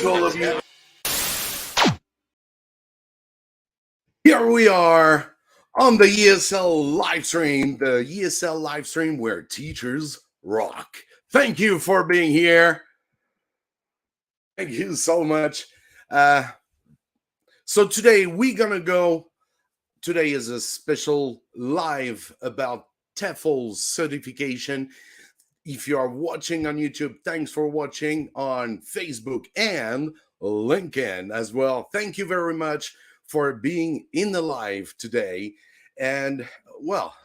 to all of you. Here we are on the ESL live stream, where teachers rock. Thank you for being here. Thank you so much. So today today is a special live about TEFL certification. If you are watching on YouTube, thanks for watching on Facebook and LinkedIn as well. Thank you very much for being in the live today. And well,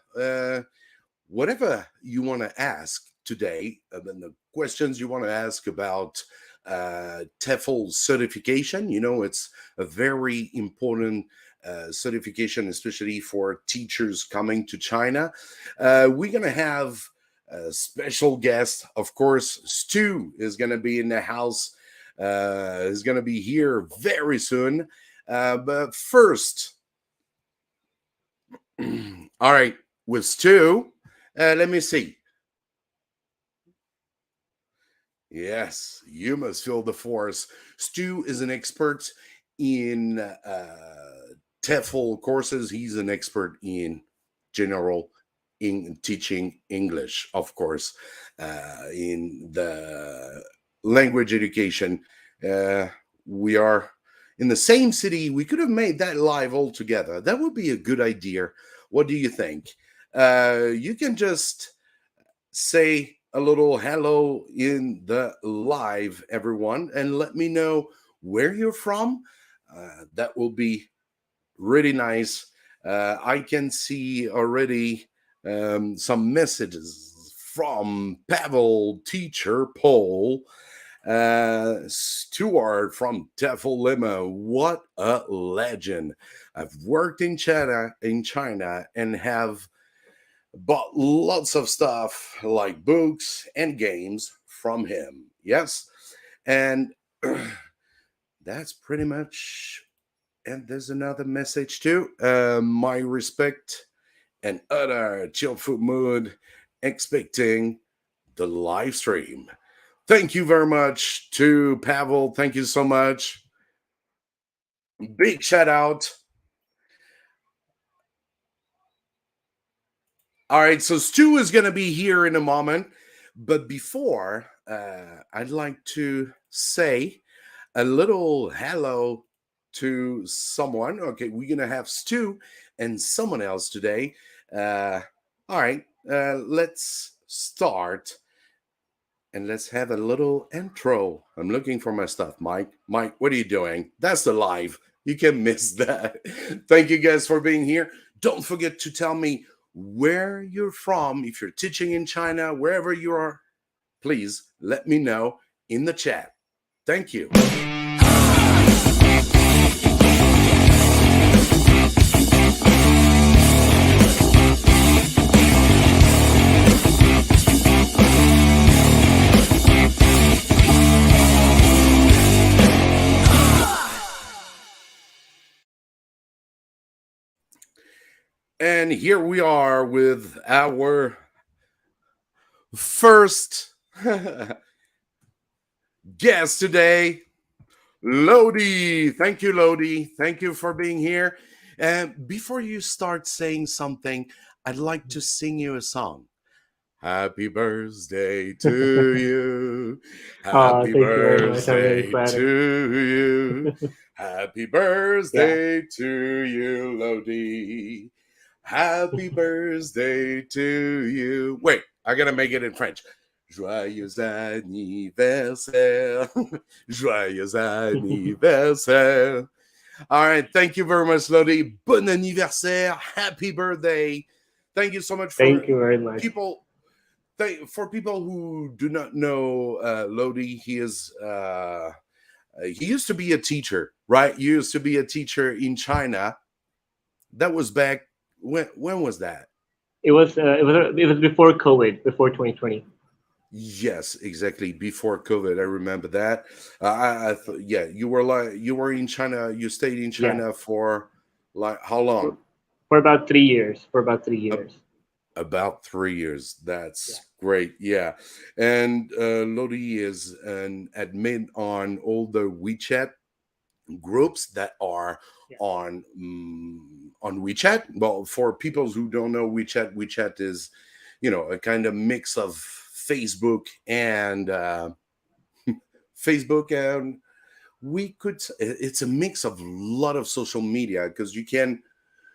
whatever you want to ask today, then the questions you want to ask about TEFL certification, it's a very important certification, especially for teachers coming to China. We're going to have a special guest. Of course, Stu is going to be in the house. Is going to be here very soon. But first, all right, with Stu, let me see. Yes, you must feel the force. Stu is an expert in TEFL courses. He's an expert in general in teaching English, of course, in the language education. We are in the same city. We could have made that live all together. That would be a good idea. What do you think? You can just say a little hello in the live, everyone, and let me know where you're from. That will be really nice. I can see already some messages from Pavel, teacher Paul, Stuart from TEFL Lemon. What a legend. I've worked in China and have bought lots of stuff like books and games from him. Yes. And that's pretty much. And there's another message too. My respect and utter chill food mood, expecting the live stream. Thank you very much to Pavel. Thank you so much. Big shout out. All right, so Stu is going to be here in a moment. But before, I'd like to say a little hello to someone. Okay, we're going to have Stu and someone else today. All right, let's start. And let's have a little intro. I'm looking for my stuff, Mike. Mike, what are you doing? That's the live. You can miss that. Thank you guys for being here. Don't forget to tell me where you're from. If you're teaching in China, wherever you are, please let me know in the chat. Thank you. And here we are with our first guest today, Lodhi. Thank you, Lodhi. Thank you for being here. And before you start saying something, I'd like to sing you a song. Happy birthday to you. Happy birthday to you. Happy birthday to you, Lodhi. Happy birthday to you. Wait, I gotta make it in French. Joyeux anniversaire. Joyeux anniversaire. All right, thank you very much, Lodhi. Bon anniversaire. Happy birthday. Thank you so much for Thank you very much. For people who do not know Lodhi, he used to be a teacher, right? He used to be a teacher in China. That was back when was that? It was before COVID, before 2020. Yes, exactly. Before COVID, I remember that. I thought, yeah, you were in China. You stayed in China for like how long? For about 3 years. About 3 years. That's Great, yeah. And Lodi is an admin on all the WeChat groups that are Yeah. on WeChat. Well, for people who don't know WeChat, WeChat is, a kind of mix of Facebook and Facebook and it's a mix of a lot of social media because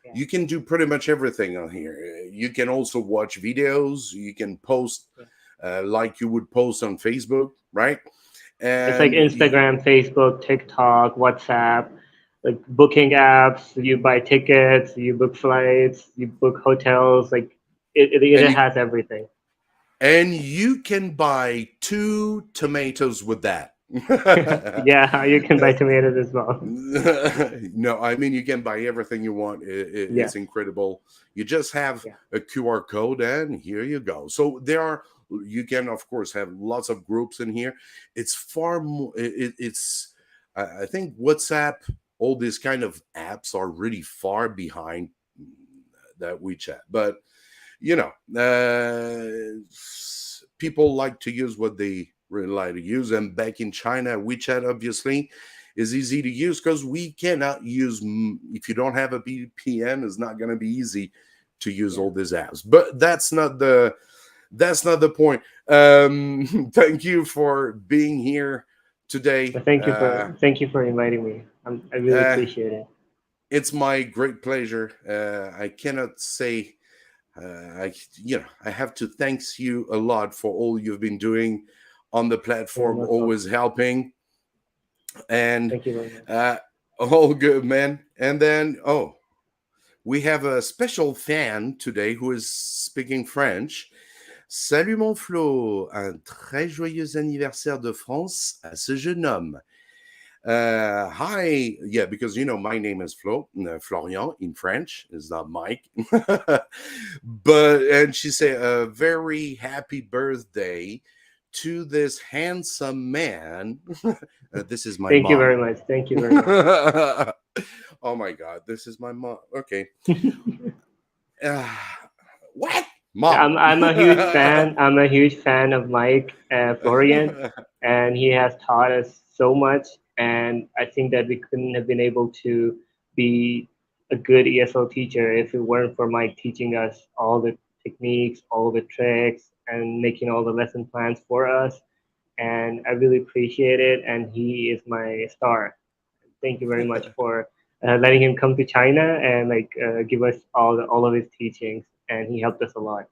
Yeah. you can do pretty much everything on here. You can also watch videos. You can post Yeah. like you would post on Facebook, right? It's like And Instagram, Facebook, TikTok, WhatsApp, like booking apps. You buy tickets, you book flights, you book hotels. Like and it you has everything. and you can buy two tomatoes with that. Yeah, you can buy tomatoes as well. No, I mean you can buy everything you want. It's Yes. incredible. You just have Yeah. a QR code, and here you go. So you can of course have lots of groups in here. It's far more. It's I think WhatsApp, all these kind of apps are really far behind that WeChat, but you know, people like to use what they really like to use. And back in China, WeChat obviously is easy to use because we cannot use, if you don't have a VPN, it's not going to be easy to use Yeah. all these apps. But that's not the point. Thank you for being here today. But thank you for inviting me. I really Uh, appreciate it. it's my great pleasure. I cannot say I have to thanks you a lot for all you've been doing on the You're platform, most always welcome. helping, and Thank you very much. uh, all good, man. And then, we have a special fan today who is speaking French. Salut mon Flo, un très joyeux anniversaire de France à ce jeune homme. Hi, yeah, because my name is Florian in French. It's not Mike. But and she said a very happy birthday to this handsome man. This is my Thank you mom. very much. Thank you very much. Oh my God, this is my mom. Okay. Uh, what? Mom. I'm a huge fan. I'm a huge fan of Mike Florian, and he has taught us so much. And I think that we couldn't have been able to be a good ESL teacher if it weren't for Mike teaching us all the techniques, all the tricks, and making all the lesson plans for us. And I really appreciate it. And he is my star. Thank you very much for letting him come to China and give us all of his teachings. And he helped us a lot.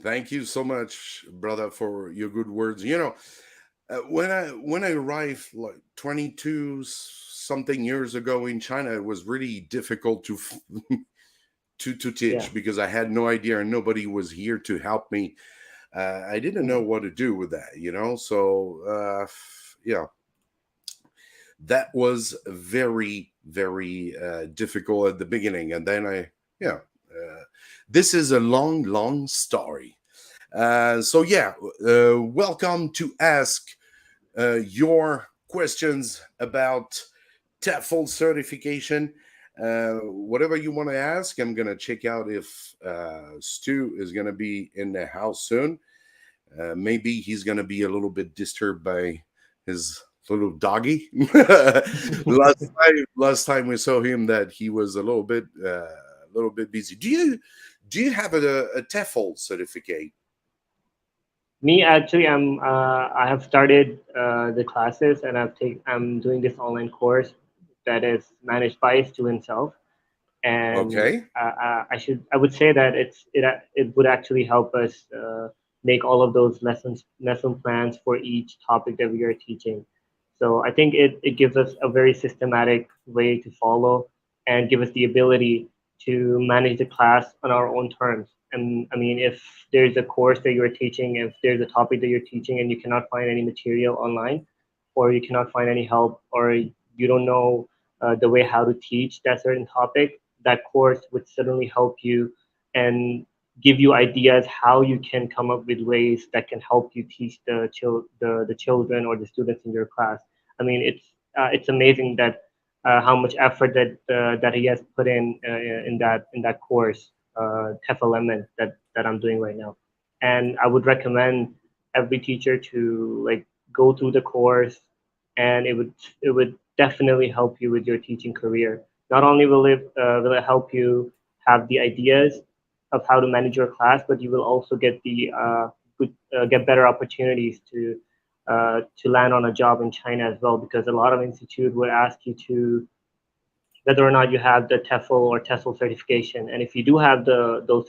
Thank you so much, brother, for your good words. When I arrived like 22 something years ago in China, it was really difficult to Yeah. teach because I had no idea and nobody was here to help me. I didn't know Mhm. what to do with that. So yeah, that was very very difficult at the beginning, and then yeah. Uh, this is a long, long story. So yeah, welcome to ask your questions about TEFL certification. Whatever you want to ask, I'm gonna check out if Stu is gonna be in the house soon. Maybe he's gonna be a little bit disturbed by his little doggy. Last time we saw him, that he was a little bit busy. Do you have a TEFL certificate? Me actually, I have started the classes and I'm doing this online course that is managed by a student self. And Okay. I would say that it would actually help us make all of those lesson plans for each topic that we are teaching. So I think it gives us a very systematic way to follow and give us the ability to manage the class on our own terms. And I mean, if there's a course that you're teaching, if there's a topic that you're teaching and you cannot find any material online, or you cannot find any help, or you don't know the way how to teach that certain topic, that course would certainly help you and give you ideas how you can come up with ways that can help you teach the children or the students in your class. I mean, it's amazing that how much effort that he has put in that course, TEFL Lemon, that I'm doing right now. And I would recommend every teacher to like go through the course, and it would definitely help you with your teaching career. Not only will it help you have the ideas of how to manage your class, but you will also get get better opportunities to land on a job in China as well, because a lot of institute would ask you to whether or not you have the TEFL or TESOL certification. And if you do have those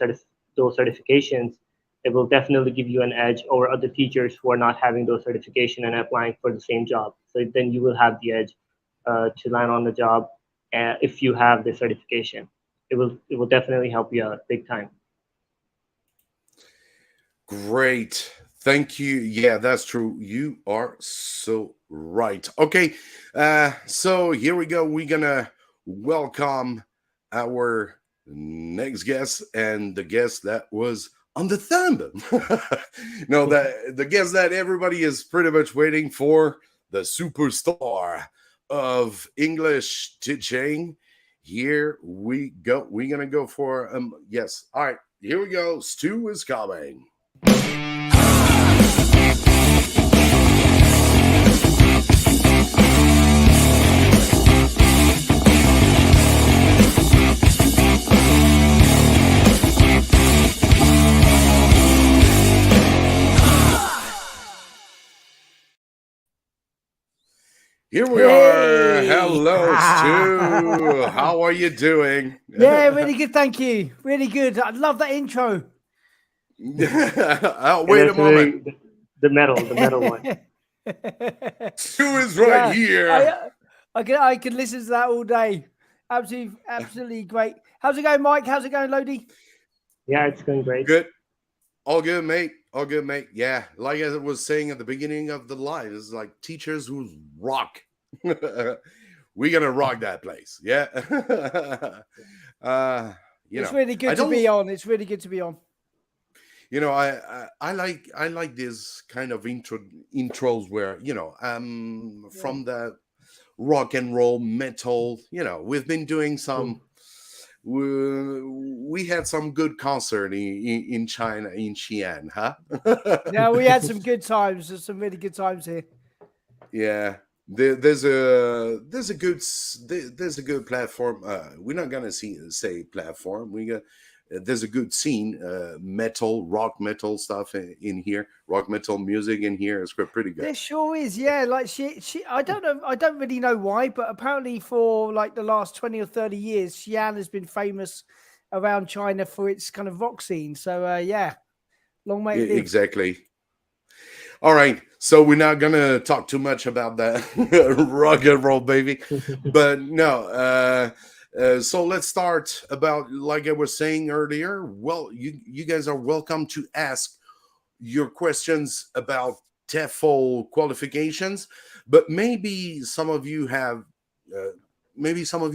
certifications, it will definitely give you an edge over other teachers who are not having those certification and applying for the same job. So then you will have the edge to land on the job if you have the certification. It will definitely help you out big time. Great. Thank you. Yeah, that's true. You are so right. Okay. So here we go. We're gonna welcome our next guest, and the guest that was on the thumb. No, that the guest that everybody is pretty much waiting for, the superstar of English teaching. Here we go. We're gonna go for yes. All right, here we go. Stu is coming. Here we are. Hello, Stu. How are you doing? Yeah, really good. Thank you. Really good. I love that intro. Oh, wait a moment. The metal one. Stu is right Yeah, here. I can listen to that all day. Absolutely great. How's it going, Mike? How's it going, Lodhi? Yeah, it's going great. Good. All good, mate. All good, mate. Yeah, like I was saying at the beginning of the live, it's like teachers who rock. We're gonna rock that place. Yeah. It's really good to be on. It's really good to be on. You know, I like this kind of intros where from the rock and roll metal. You know, we've been doing some. We had some good concert in China, in Xi'an, huh? Yeah, we had some good times. There's some really good times here. Yeah, there's a good platform. We're not gonna say platform. There's a good scene, rock metal stuff in here, rock metal music in here. It's pretty good. There sure is, yeah. Like she, I don't know, I don't really know why, but apparently for like the last 20 or 30 years, Xi'an has been famous around China for its kind of rock scene. So yeah, long may it live. Exactly. All right, so we're not gonna talk too much about that rock and roll, baby, but no. So let's start about, like I was saying earlier. Well, you guys are welcome to ask your questions about TEFL qualifications, but maybe some of you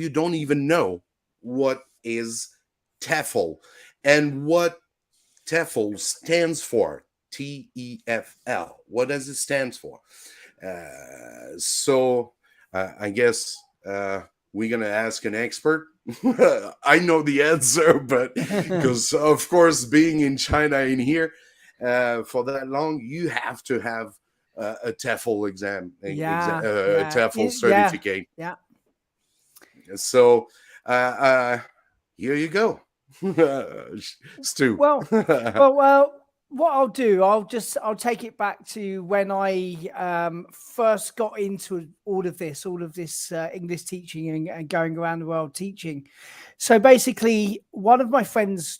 don't even know what is TEFL and what TEFL stands for. TEFL. What does it stand for? So I guess we're gonna ask an expert. I know the answer, but because of course, being in China in here for that long, you have to have a TEFL exam, TEFL certificate. Yeah. So here you go, Stu. Well. What I'll do, I'll take it back to when I first got into all of this English teaching and going around the world teaching. So basically, one of my friends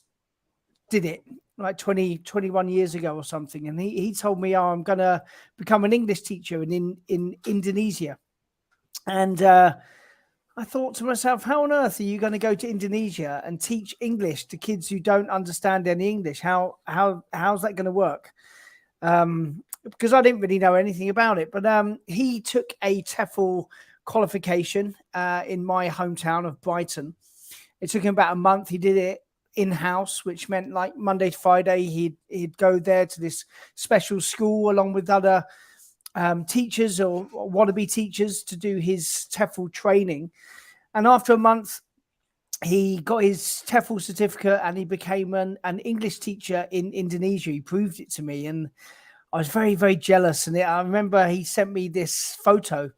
did it like 21 years ago or something, and he told me, I'm going to become an English teacher in Indonesia. And I thought to myself, how on earth are you going to go to Indonesia and teach English to kids who don't understand any English? How's that going to work? Because I didn't really know anything about it. But he took a TEFL qualification in my hometown of Brighton. It took him about a month. He did it in-house, which meant like Monday to Friday, he'd go there to this special school along with other teachers or wannabe teachers to do his TEFL training. And after a month, he got his TEFL certificate and he became an English teacher in Indonesia. He proved it to me, and I was very, very jealous. And I remember he sent me this photo.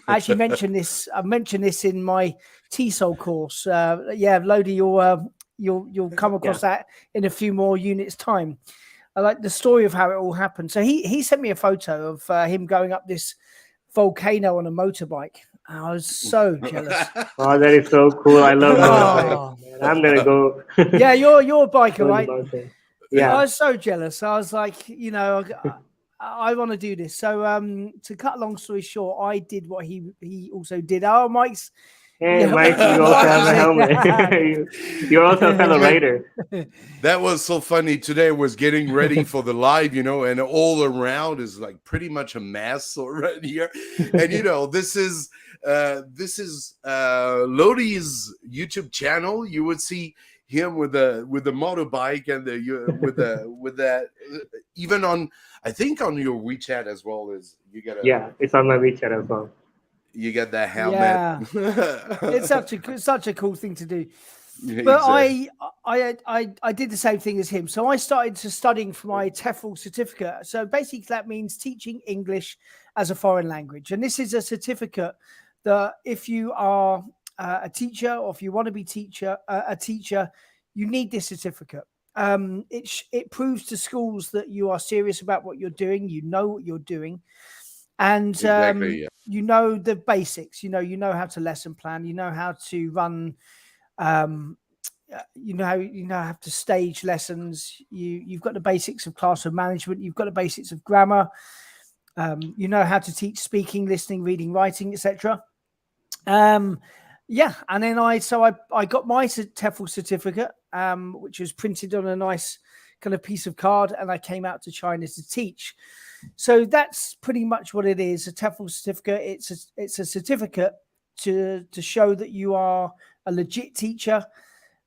I actually mentioned this. I mentioned this in my TESOL course. Yeah, Lodhi, you'll come across that in a few more units' time. I like the story of how it all happened. So he sent me a photo of him going up this volcano on a motorbike. I was so jealous. Oh, that is so cool. I love motorbikes, man. I'm gonna go. Yeah, you're a biker, right? Yeah. I was so jealous. I was like, you know, I want to do this. So to cut a long story short, I did what he also did. Oh, Mike's. Hey, Yeah. Mike, you also have a helmet. You're also a fellow rider. That was so funny. Today I was getting ready for the live, you know, and all around is like pretty much a mess already here. And you know, this is Lodhi's YouTube channel. You would see him with the motorbike and with that even on, I think on your WeChat as well, as you get it's on my WeChat as well. You get that helmet. Yeah. It's such a cool thing to do. Yeah, but exactly. I did the same thing as him. So I started studying for my TEFL certificate. So basically that means teaching English as a foreign language. And this is a certificate that if you are a teacher, or if you want to be a teacher, you need this certificate. It proves to schools that you are serious about what you're doing. You know what you're doing. And Exactly, yeah. you know the basics. You know how to lesson plan. You know how to run. You know how to stage lessons. You've got the basics of classroom management. You've got the basics of grammar. You know how to teach speaking, listening, reading, writing, etc. Yeah, and then I got my TEFL certificate, which was printed on a nice kind of piece of card, and I came out to China to teach. So that's pretty much what it is. A TEFL certificate. It's a certificate to show that you are a legit teacher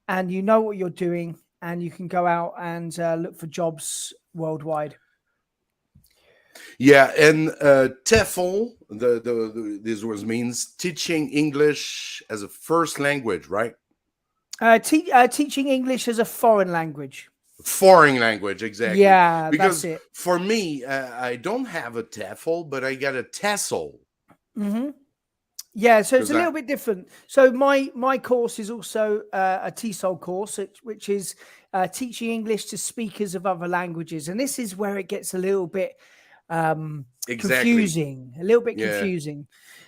and you know what you're doing, and you can go out and look for jobs worldwide. Yeah, and TEFL, this was means teaching English as a first language, right? Teaching English as a foreign language. Foreign language, exactly. Yeah, because that's it. For me, I don't have a TEFL, but I got a TESOL. Mm-hmm. Yeah, so it's a little bit different. So my course is also a TESOL course, which is teaching English to speakers of other languages, and this is where it gets a little bit confusing. A little bit confusing.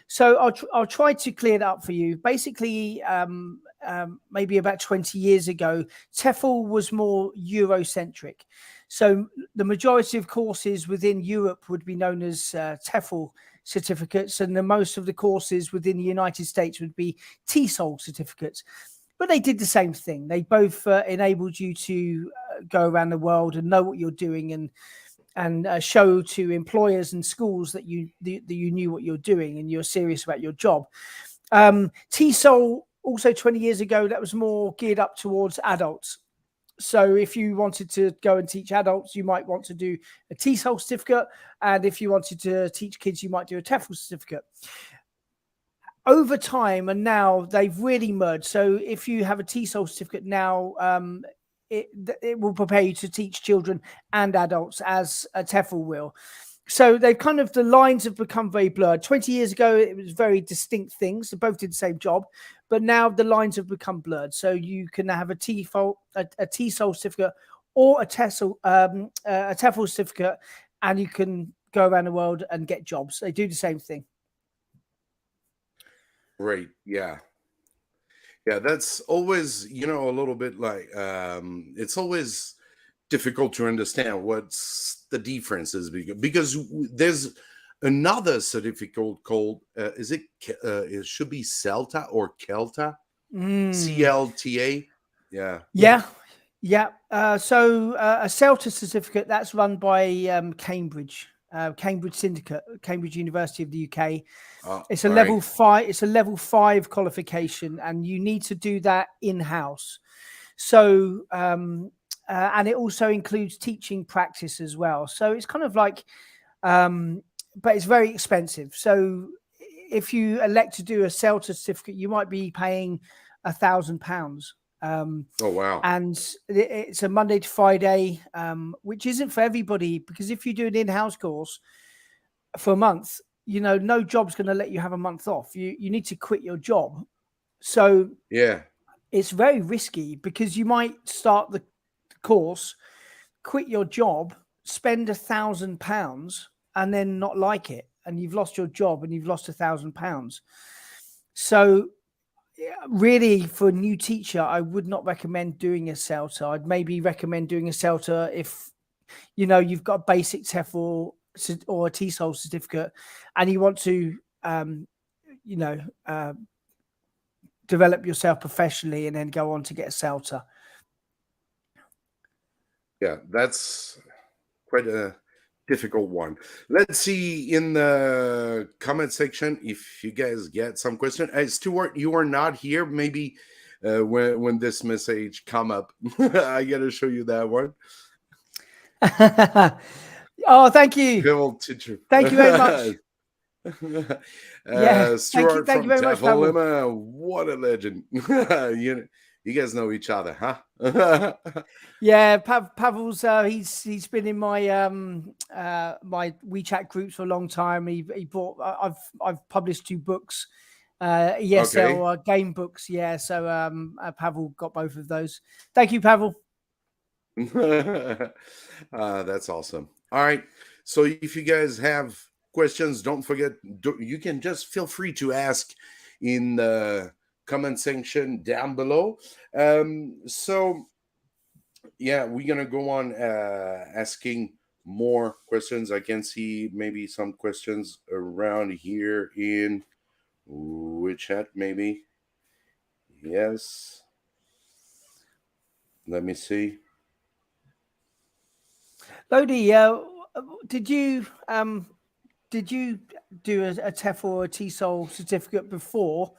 So I'll try to clear it up for you. Basically, maybe about 20 years ago, TEFL was more Eurocentric. So the majority of courses within Europe would be known as TEFL certificates, and the most of the courses within the United States would be TESOL certificates. But they did the same thing. They both enabled you to go around the world and know what you're doing, and show to employers and schools that you knew what you're doing and you're serious about your job. TESOL, also 20 years ago, that was more geared up towards adults. So if you wanted to go and teach adults, you might want to do a TESOL certificate. And if you wanted to teach kids, you might do a TEFL certificate. Over time, and now they've really merged. So if you have a TESOL certificate now, it will prepare you to teach children and adults as a TEFL will. So they've the lines have become very blurred. 20 years ago, it was very distinct things. They both did the same job, but now the lines have become blurred. So you can have a TEFL certificate or a TEFL certificate, and you can go around the world and get jobs. They do the same thing. Right. Yeah. Yeah. That's always, a little bit like, it's always difficult to understand what's the differences, because there's another certificate called, it should be CELTA or CELTA, CLTA. Yeah. So a CELTA certificate, that's run by Cambridge Syndicate, Cambridge University of the UK. It's a level 5. It's a level 5 qualification, and you need to do that in-house. So and it also includes teaching practice as well. So it's kind of like, but it's very expensive. So if you elect to do a CELTA certificate, you might be paying £1,000. Oh, wow. And it's a Monday to Friday, which isn't for everybody, because if you do an in-house course for a month, no job's going to let you have a month off. You need to quit your job. So Yeah. it's very risky, because you might start the course, quit your job, spend £1,000 and then not like it. And you've lost your job and you've lost £1,000. So really, for a new teacher, I would not recommend doing a CELTA. I'd maybe recommend doing a CELTA if, you've got a basic TEFL or a TESOL certificate and you want to, develop yourself professionally and then go on to get a CELTA. Yeah, that's quite a difficult one. Let's see in the comment section if you guys get some question. Stuart, you are not here. Maybe when this message come up, I gotta show you that one. Oh, thank you. Pivotal teacher. Thank you very much. Yeah, Stuart thank you very much, TEFL Pavel. Lemon. What a legend. You guys know each other, huh? Yeah, Pavel's he's been in my my WeChat groups for a long time. He bought I've published 2 books, ESL game books. Yeah, so Pavel got both of those. Thank you, Pavel. That's awesome. All right. So if you guys have questions, don't forget, you can just feel free to ask in the comment section down below. So yeah, we're gonna go on asking more questions. I can see maybe some questions around here in WeChat, maybe. Yes. Let me see. Lodhi, did you do a TEFL or a TESOL certificate before?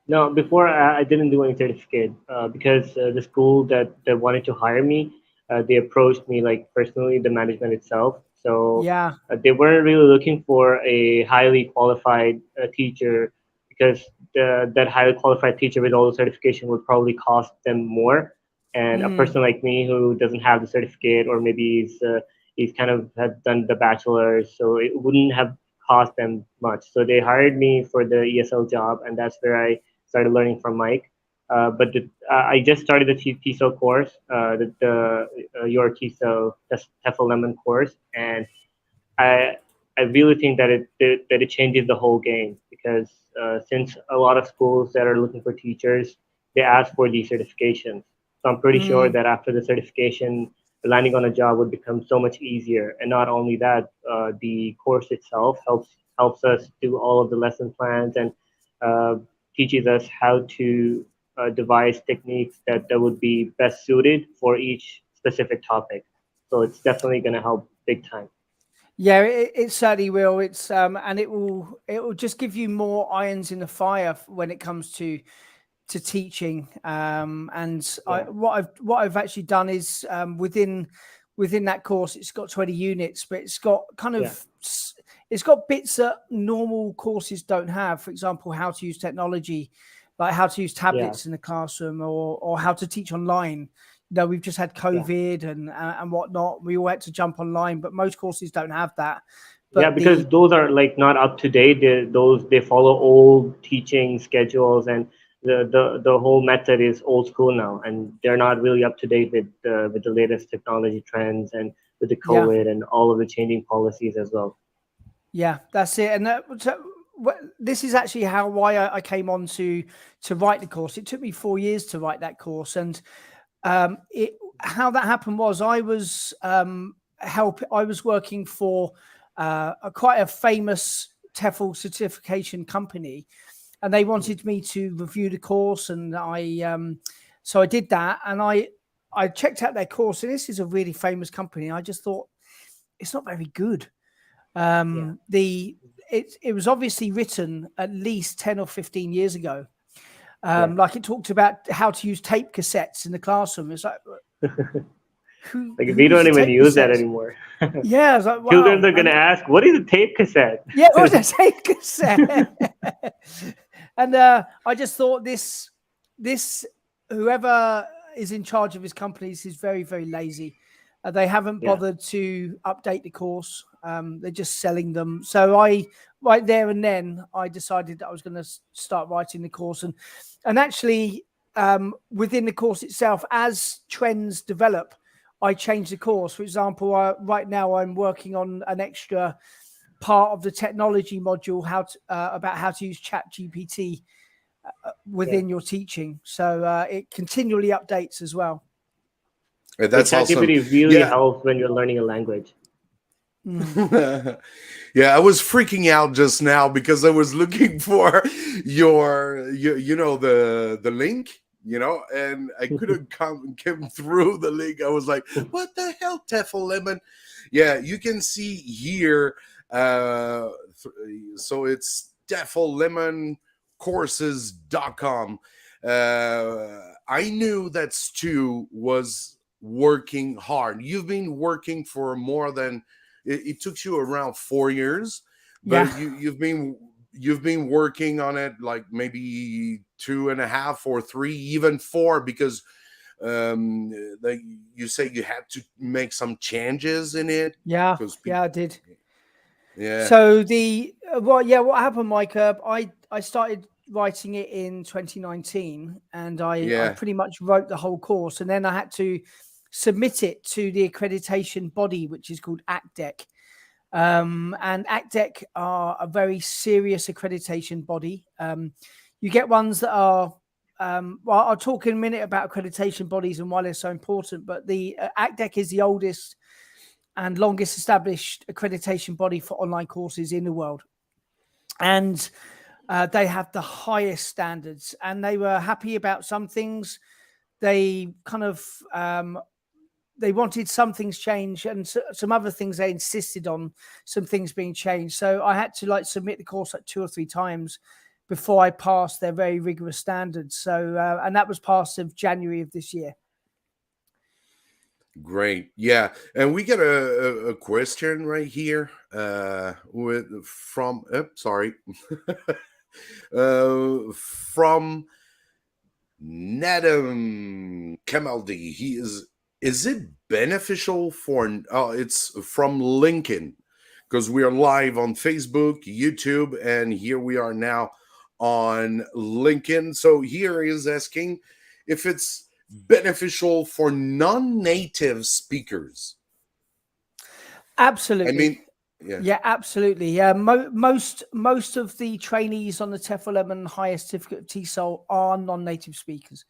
No, before I didn't do any certificate because the school that wanted to hire me, they approached me like personally, the management itself. So Yeah. they weren't really looking for a highly qualified teacher, because that highly qualified teacher with all the certification would probably cost them more. And a person like me who doesn't have the certificate, or maybe he's kind of had done the bachelor's, so it wouldn't have cost them much. So they hired me for the ESL job, and that's where I started learning from Mike. But I just started the TESOL course, your TEFL Lemon course, and I really think that it changes the whole game, because since a lot of schools that are looking for teachers, they ask for these certifications. So I'm pretty sure that after the certification, landing on a job would become so much easier. And not only that, the course itself helps us do all of the lesson plans and teaches us how to devise techniques that would be best suited for each specific topic. So it's definitely going to help big time. Yeah, it certainly will. It's and it will just give you more irons in the fire when it comes to teaching. What I've actually done is within that course, it's got 20 units, but it's got kind of it's got bits that normal courses don't have. For example, how to use technology, like how to use tablets in the classroom, or how to teach online. We've just had COVID and whatnot. We all had to jump online, but most courses don't have that. But because those are like not up to date. They follow old teaching schedules, and the whole method is old school now, and they're not really up to date with the latest technology trends and with the COVID and all of the changing policies as well. Yeah, that's it. And this is actually why I came on to write the course. It took me 4 years to write that course, and how that happened was I was working for quite a famous TEFL certification company, and they wanted me to review the course, and so I did that, and I checked out their course, and this is a really famous company. I just thought it's not very good. It was obviously written at least 10 or 15 years ago. Like it talked about how to use tape cassettes in the classroom. It's like, we don't even use that anymore. Yeah, I was like, wow. Children are going to ask, what is a tape cassette? Yeah, what is a tape cassette? And I just thought this whoever is in charge of his companies is very, very lazy. They haven't bothered to update the course. They're just selling them. So right there and then, I decided that I was going to start writing the course. And actually, within the course itself, as trends develop, I change the course. For example, right now I'm working on an extra part of the technology module, about how to use ChatGPT within your teaching. So it continually updates as well. That's awesome. ChatGPT really helps when you're learning a language. Yeah, I was freaking out just now because I was looking for your the link, and I couldn't come through the link. I was like, what the hell, TEFL Lemon? Yeah, you can see here. So it's TEFL Lemon Courses.com. I knew that Stu was working hard. You've been working for more than it took you around 4 years, but you've been working on it like maybe 2.5 or 3, even 4, because like you say you had to make some changes in it. Yeah, I did. Yeah. So what happened, Mike? I started writing it in 2019, and I pretty much wrote the whole course, and then I had to submit it to the accreditation body, which is called ACDEC. And ACDEC are a very serious accreditation body. You get ones that are, well, I'll talk in a minute about accreditation bodies and why they're so important, but the ACDEC is the oldest and longest established accreditation body for online courses in the world. And they have the highest standards, and they were happy about some things. They kind of, they wanted some things changed, and some other things they insisted on some things being changed. So I had to submit the course 2 or 3 times before I passed their very rigorous standards. So, and that was passed in January of this year. Great. Yeah. And we get a question right here from from Nadam Kamaldi. Is it beneficial for it's from Lincoln, because we are live on Facebook, YouTube, and here we are now on Lincoln. So here he is asking if it's beneficial for non-native speakers. Absolutely. I mean, yeah, absolutely. Yeah, most of the trainees on the TEFL Lemon Highest Certificate of TESOL are non-native speakers.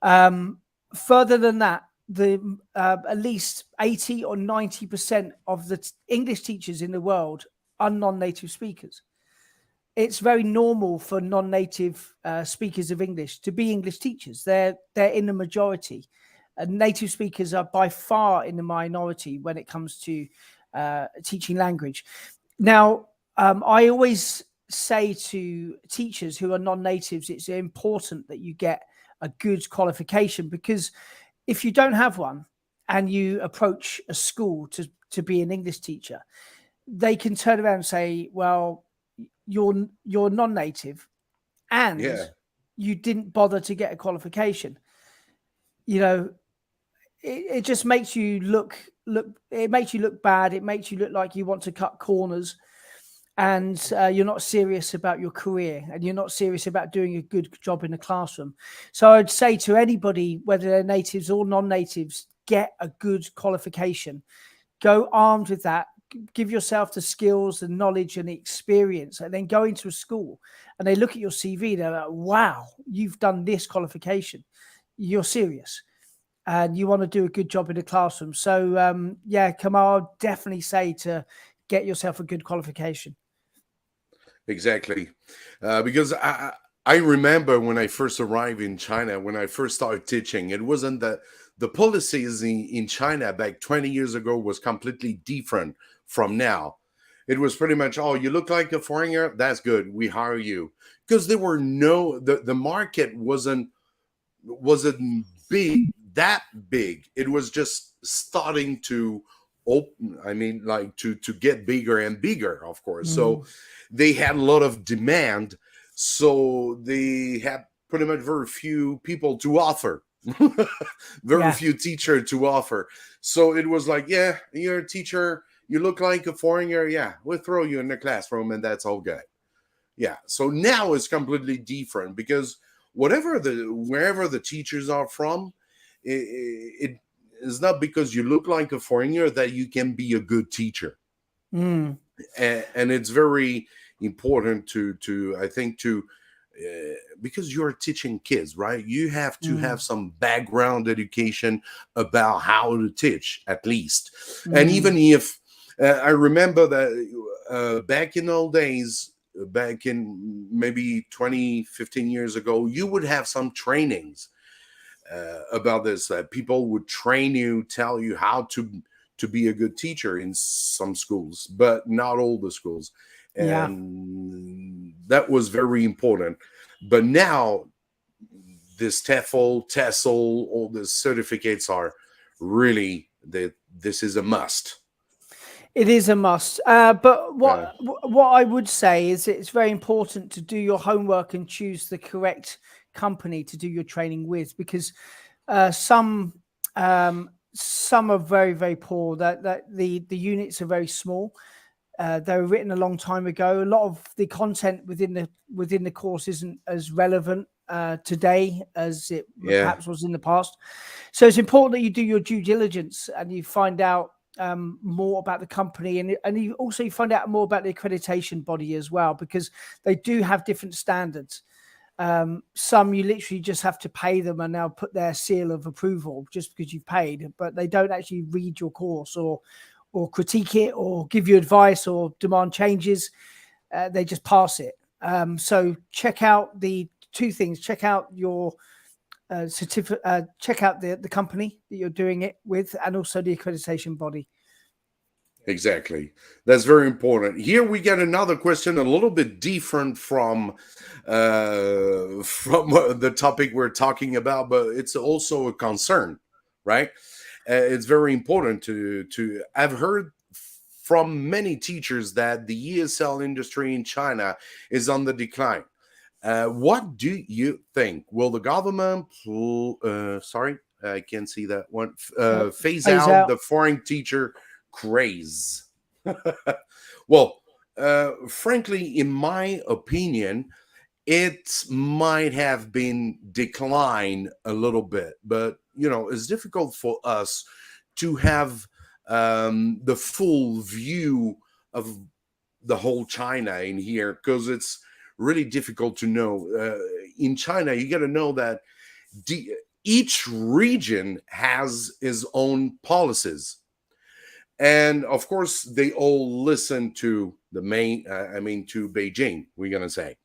Further than that, at least 80 or 90% of the English teachers in the world are non-native speakers. It's very normal for non-native speakers of English to be English teachers. They're in the majority. Native speakers are by far in the minority when it comes to teaching language. Now, I always say to teachers who are non-natives, it's important that you get a good qualification, because if you don't have one and you approach a school to be an English teacher, they can turn around and say, well, you're non-native and you didn't bother to get a qualification. It just makes you look it makes you look bad. It makes you look like you want to cut corners, and you're not serious about your career, and you're not serious about doing a good job in the classroom. So I'd say to anybody, whether they're natives or non-natives, get a good qualification. Go armed with that. Give yourself the skills, the knowledge, and the experience, and then go into a school and they look at your CV. They're like, wow, you've done this qualification. You're serious and you want to do a good job in the classroom. So, Kamal, I'll definitely say to get yourself a good qualification. Exactly. Because I remember when I first arrived in China, when I first started teaching, it wasn't that the policies in China back 20 years ago was completely different from now. It was pretty much, oh, you look like a foreigner, that's good, we hire you. Because there were the market wasn't that big. It was just starting to open, to get bigger and bigger, of course. So they had a lot of demand so they have pretty much very few people to offer. Very Yeah. few teacher to offer. So it was like, yeah, you're a teacher, you look like a foreigner, yeah, we'll throw you in the classroom and that's all good. Yeah. So now it's completely different, because wherever the teachers are from, it is not because you look like a foreigner that you can be a good teacher. Mm. And it's very important to I think to because you're teaching kids, right? You have to have some background education about how to teach, at least. And even if I remember that back in old days, back in maybe 20, 15 years ago, you would have some trainings about this. People would train you, tell you how to be a good teacher in some schools, but not all the schools. Yeah. And that was very important. But now this TEFL, TESOL, all the certificates are really that this is a must. It is a must. But Yeah. what I would say is it's very important to do your homework and choose the correct company to do your training with, because some are very, very poor. That the units are very small. They were written a long time ago. A lot of the content within the course isn't as relevant today as it Yeah. perhaps was in the past. So it's important that you do your due diligence and you find out more about the company, and you also find out more about the accreditation body as well, because they do have different standards. Some you literally just have to pay them and they'll put their seal of approval just because you've paid, but they don't actually read your course or critique it or give you advice or demand changes. They just pass it. So check out the two things. Check out your certificate. Check out the company that you're doing it with, and also the accreditation body. Exactly. That's very important. Here we get another question, a little bit different from the topic we're talking about, but it's also a concern, right? It's very important to. I've heard from many teachers that the ESL industry in China is on the decline. What do you think? Will the government, sorry, I can't see that one, phase out the foreign teacher craze? Well, frankly, in my opinion, it might have been declined a little bit, but it's difficult for us to have the full view of the whole China in here, because it's really difficult to know. In China, you got to know that each region has its own policies. And of course, they all listen to the main, to Beijing, we're going to say.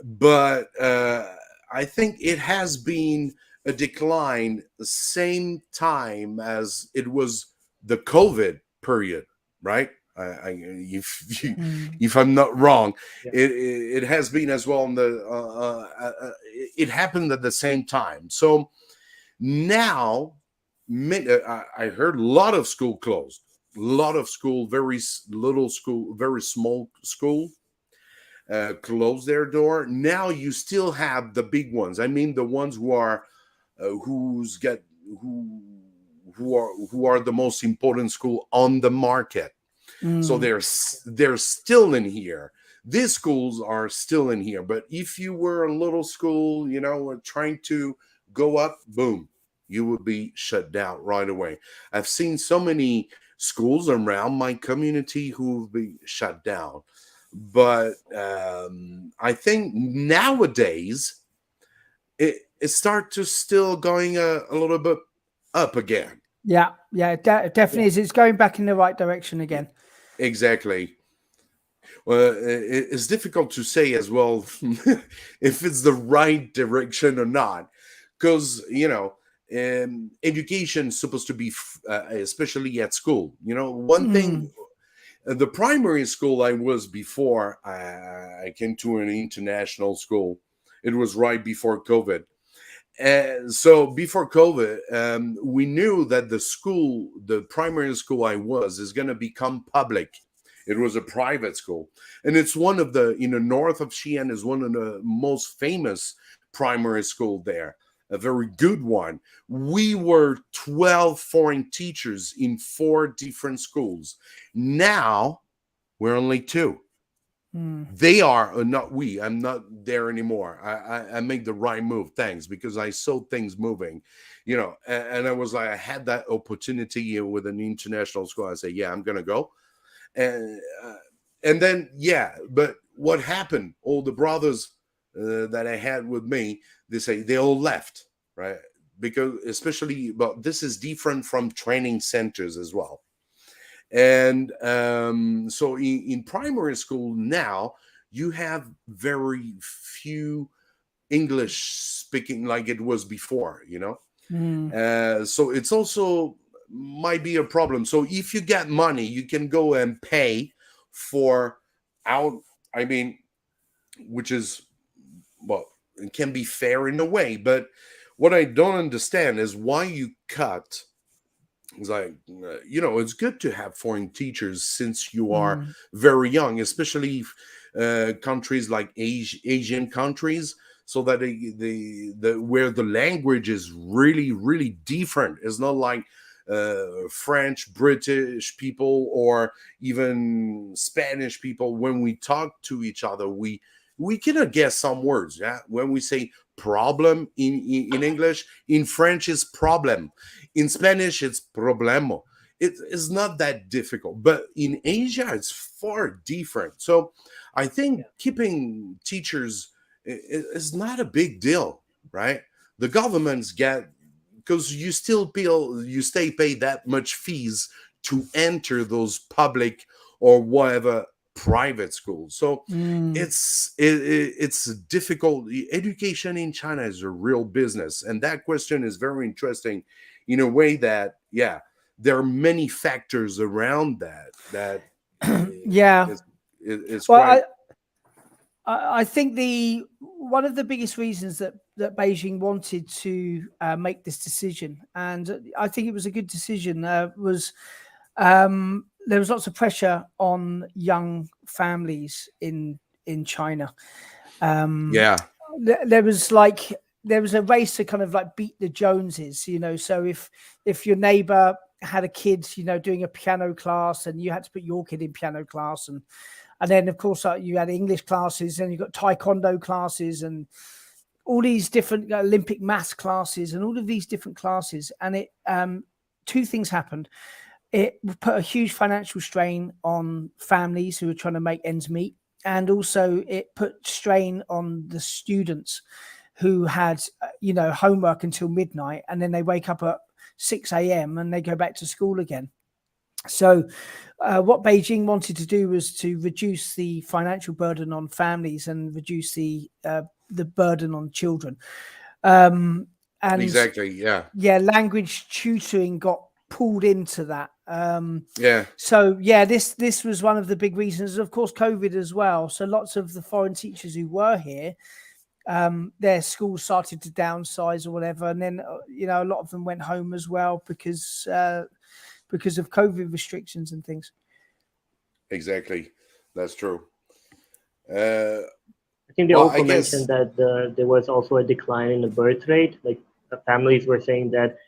But I think it has been a decline the same time as it was the COVID period, right? If I'm not wrong, Yeah. it has been as well. It happened at the same time. So now, I heard a lot of school closed. A lot of school, very little school, very small school, close their door. Now you still have the big ones. I mean, the ones who are who are the most important school on the market. So they're still in here. These schools are still in here. But if you were a little school, trying to go up, boom, you would be shut down right away. I've seen so many schools around my community who've been shut down. But I think nowadays it starts to still going a little bit up again. Yeah, definitely is. It's going back in the right direction again. Exactly. Well, it's difficult to say as well if it's the right direction or not, because education is supposed to be, especially at school. One thing. The primary school I was before, I came to an international school. It was right before COVID. So before COVID, we knew that the primary school I was, is going to become public. It was a private school, and it's one of the, north of Xi'an is one of the most famous primary school there, a very good one. We were 12 foreign teachers in 4 different schools. Now we're only 2. They are not we. I'm not there anymore. I make the right move, thanks, because I saw things moving, and I was like, I had that opportunity with an international school. I say, yeah, I'm gonna go, and then but what happened? All the brothers that I had with me, they all left, right? Because especially, but this is different from training centers as well. And so in primary school now, you have very few English speaking like it was before, so it's also might be a problem. So if you get money, you can go and pay for which is, well, it can be fair in a way, but what I don't understand is why you cut. It's like, it's good to have foreign teachers since you are very young, especially countries like Asian countries, so that where the language is really, really different. It's not like French, British people, or even Spanish people. When we talk to each other, we cannot guess some words. Yeah, when we say problem in English, in French is problem, in Spanish it's problema. It is not that difficult, but in Asia it's far different. So I think keeping teachers is not a big deal, right? The governments get, because you stay paid that much fees to enter those public or whatever private schools. So it's difficult. Education in China is a real business, and that question is very interesting in a way that there are many factors around that it's well, quite. I think one of the biggest reasons that Beijing wanted to make this decision, and I think it was a good decision, was there was lots of pressure on young families in China. There was a race to kind of like beat the Joneses, So if your neighbor had a kid, doing a piano class, and you had to put your kid in piano class, and then of course you had English classes, and you got taekwondo classes, and all these different Olympic maths classes, and all of these different classes, and it 2 things happened. It put a huge financial strain on families who were trying to make ends meet. And also it put strain on the students who had, homework until midnight, and then they wake up at 6 a.m. and they go back to school again. So what Beijing wanted to do was to reduce the financial burden on families and reduce the burden on children. And exactly, language tutoring got pulled into that. So this was one of the big reasons. Of course, COVID as well. So lots of the foreign teachers who were here, their schools started to downsize or whatever, and then a lot of them went home as well because of COVID restrictions and things. Exactly, that's true. I think they also mentioned that there was also a decline in the birth rate. Like families were saying that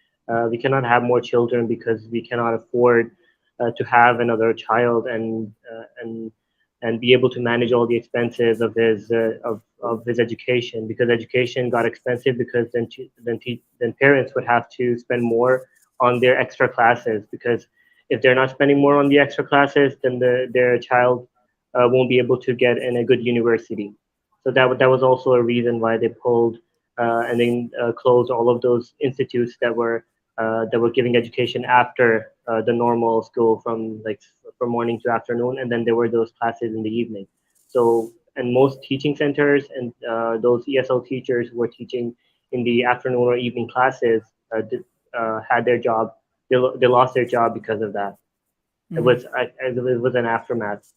we cannot have more children because we cannot afford to have another child and be able to manage all the expenses of his education, because education got expensive, because then parents would have to spend more on their extra classes, because if they're not spending more on the extra classes, then their child won't be able to get in a good university. So that was also a reason why they pulled and then closed all of those institutes that were giving education after the normal school from morning to afternoon, and then there were those classes in the evening. So, and most teaching centers and those ESL teachers who were teaching in the afternoon or evening classes had their job. They lost their job because of that. It was an aftermath.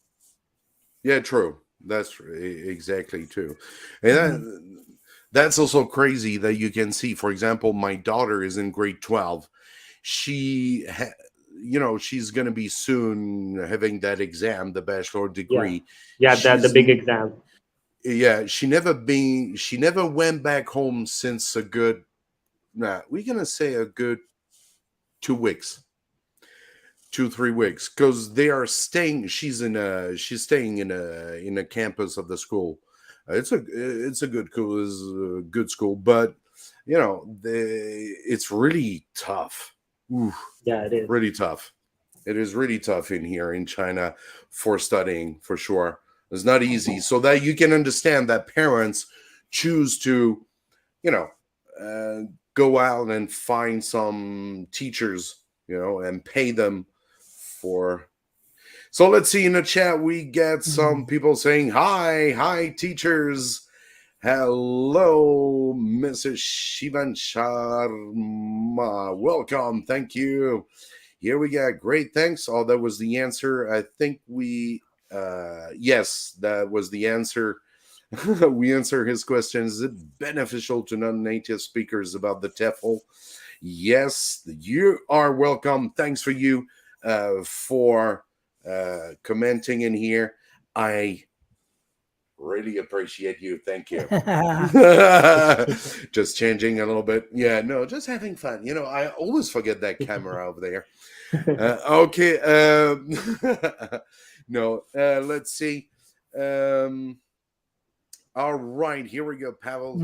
Yeah, true. That's exactly true. And that's also crazy that you can see. For example, my daughter is in grade 12. She she's going to be soon having that exam, the bachelor degree. The big exam. Yeah, she never went back home since a good, we're going to say a good 2 weeks. 2-3 weeks, because they are staying. She's staying in a campus of the school. It's a good school, but it's really tough. Oof. Yeah, it is really tough. It is really tough in here in China for studying, for sure. It's not easy. So that you can understand that parents choose to, go out and find some teachers, and pay them for. So let's see in the chat, we get some people saying, hi teachers. Hello, Mrs. Shivan Sharma. Welcome. Thank you. Here we got great. Thanks. Oh, that was the answer. I think yes, that was the answer. We answer his question. Is it beneficial to non-native speakers about the TEFL? Yes, you are welcome. Thanks for you for commenting in here. I really appreciate you. Thank you. Just changing a little bit. Yeah, no, just having fun. I always forget that camera over there. Okay. No, let's see. All right, here we go, Pavel.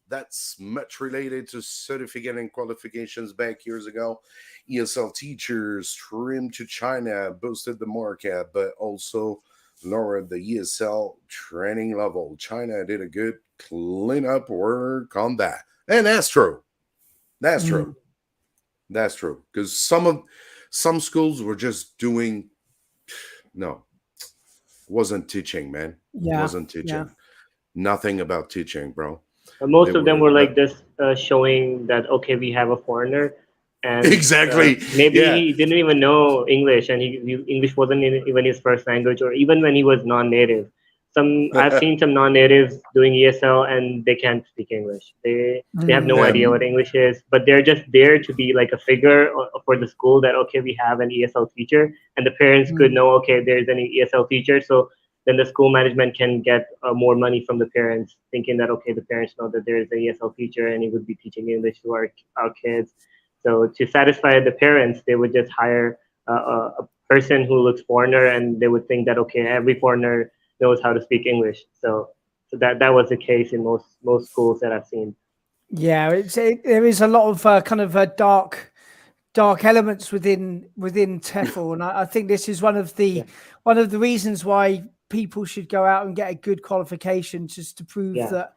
That's much related to certificate and qualifications back years ago. ESL teachers trimmed to China boosted the market, but also lowered the ESL training level. China did a good cleanup work on that. And that's true. That's true. That's true. Because some schools were just doing, wasn't teaching, man. Yeah. Wasn't teaching. Yeah. Nothing about teaching, bro. Most of them were like this, showing that, okay, we have a foreigner. And exactly. Maybe he didn't even know English, and English wasn't even his first language, or even when he was non-native. I've seen some non-natives doing ESL and they can't speak English. They have no idea what English is, but they're just there to be like a figure for the school that, okay, we have an ESL teacher, and the parents could know, okay, there's an ESL teacher, so then the school management can get more money from the parents, thinking that, okay, the parents know that there is an ESL teacher and he would be teaching English to our kids. So to satisfy the parents, they would just hire a person who looks foreigner, and they would think that, okay, every foreigner knows how to speak English. So that was the case in most schools that I've seen. Yeah, there is a lot of kind of dark elements within TEFL, and I think this is one of the reasons why people should go out and get a good qualification, just to prove that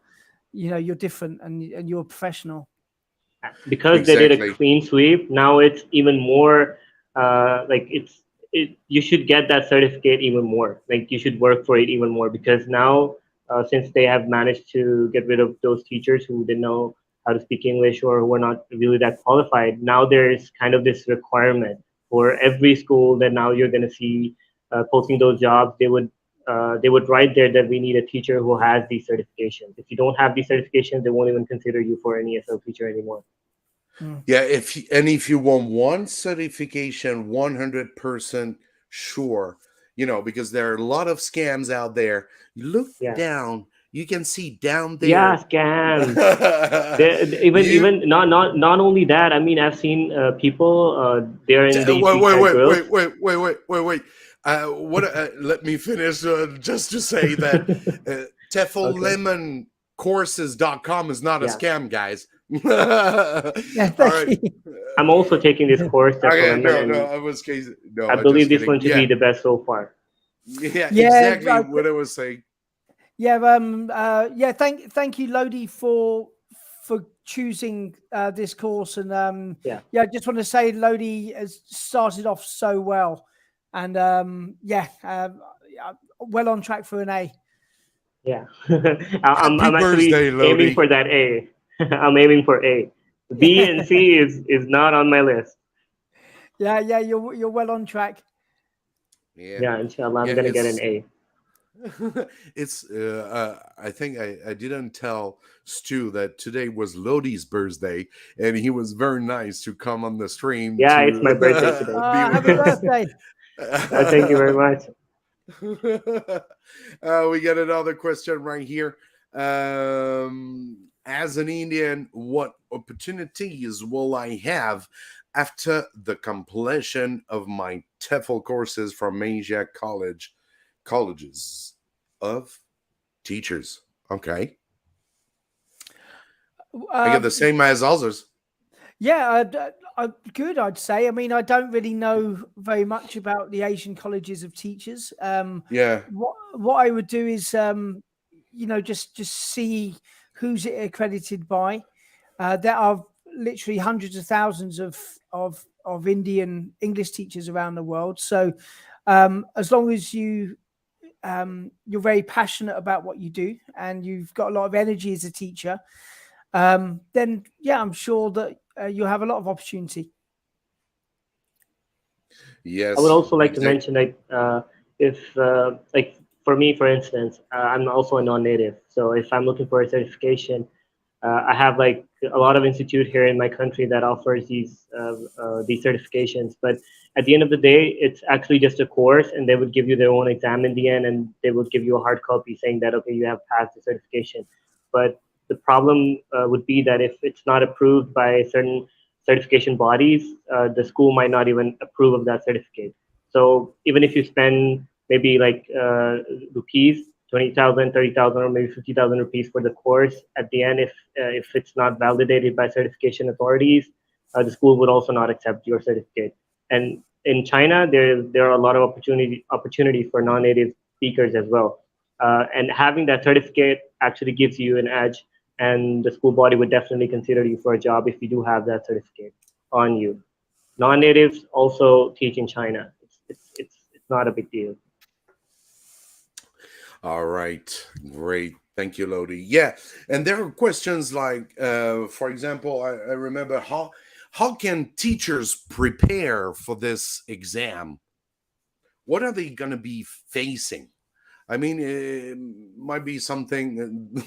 you're different and you're a professional. Because they did a clean sweep, now it's even more you should get that certificate even more. Like, you should work for it even more, because now since they have managed to get rid of those teachers who didn't know how to speak English or were not really that qualified, now there's kind of this requirement for every school that now you're going to see posting those jobs. They would write there that we need a teacher who has these certifications. If you don't have these certifications, they won't even consider you for an ESL teacher anymore. Yeah, if you want one certification, 100% sure, because there are a lot of scams out there. You look down, you can see down there. Yeah, scams. Even not only that. I mean, I've seen people. They're in the wait. Let me finish. Just to say that TEFL Lemon Courses.com is not a scam, guys. All right. I'm also taking this course. I believe this one to be the best so far. Yeah, exactly what I was saying. Yeah, thank you, Lodhi, for choosing this course, and I just want to say Lodhi has started off so well, and well on track for an A. Yeah, I'm actually aiming for that A. I'm aiming for A. B and C is not on my list. Yeah, you're well on track. Yeah, inshallah, I'm gonna get an A. It's I think I didn't tell Stu that today was Lodhi's birthday, and he was very nice to come on the stream Yeah, it's my birthday to today. be with Happy us. birthday. Thank you very much. We got another question right here. As an Indian, what opportunities will I have after the completion of my TEFL courses from Asia colleges of teachers? Okay, I get the Um, same as others. Yeah, good, I'd say. I mean, I don't really know very much about the Asian colleges of teachers. Yeah, What I would do is, just see who's it accredited by. There are literally hundreds of thousands of Indian English teachers around the world. So, as long as you're very passionate about what you do and you've got a lot of energy as a teacher, then yeah, I'm sure that you'll have a lot of opportunity. I would yes, also like to exactly. mention, like, if like for me, for instance, I'm also a non-native. So if I'm looking for a certification, I have like a lot of institute here in my country that offers these certifications. But at the end of the day, it's actually just a course, and they would give you their own exam in the end, and they would give you a hard copy saying that okay, you have passed the certification. But the problem would be that if it's not approved by certain certification bodies, the school might not even approve of that certificate. So even if you spend maybe like rupees 20,000, 30,000, or maybe 50,000 rupees for the course, at the end, if it's not validated by certification authorities, the school would also not accept your certificate. And in China, there are a lot of opportunities for non-native speakers as well. And having that certificate actually gives you an edge, and the school body would definitely consider you for a job if you do have that certificate on you. Non-natives also teach in China. It's not a big deal. All right, great. Thank you, Lodi. Yeah, and there are questions like, for example, I remember how can teachers prepare for this exam? What are they going to be facing? I mean, it might be something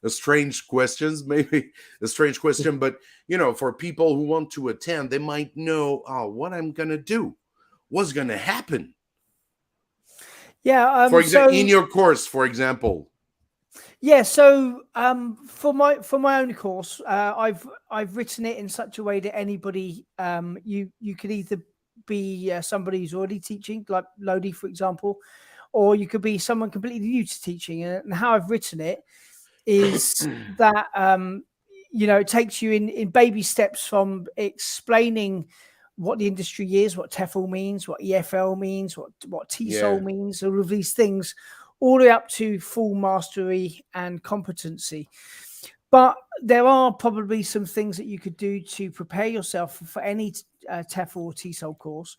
a strange questions, maybe a strange question, but for people who want to attend, they might know, oh, what I'm going to do, what's going to happen. Yeah. For example, in your course, for example. Yeah, so for my own course, I've written it in such a way that anybody you could either be somebody who's already teaching, like Lodi, for example, or you could be someone completely new to teaching. And how I've written it is that it takes you in baby steps from explaining what the industry is, what TEFL means, what EFL means, what TESOL means, all of these things, all the way up to full mastery and competency. But there are probably some things that you could do to prepare yourself for any TEFL or TESOL course.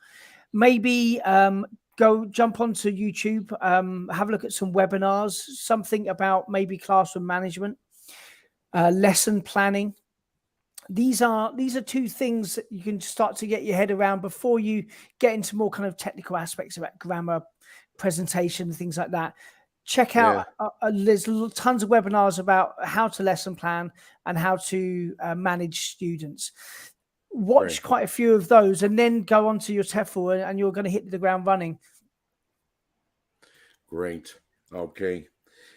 Maybe go jump onto YouTube, have a look at some webinars, something about maybe classroom management, lesson planning. These are two things that you can start to get your head around before you get into more kind of technical aspects about grammar, presentation, things like that. Check out there's tons of webinars about how to lesson plan and how to manage students. Watch quite a few of those and then go on to your TEFL and you're going to hit the ground running. Great. Okay.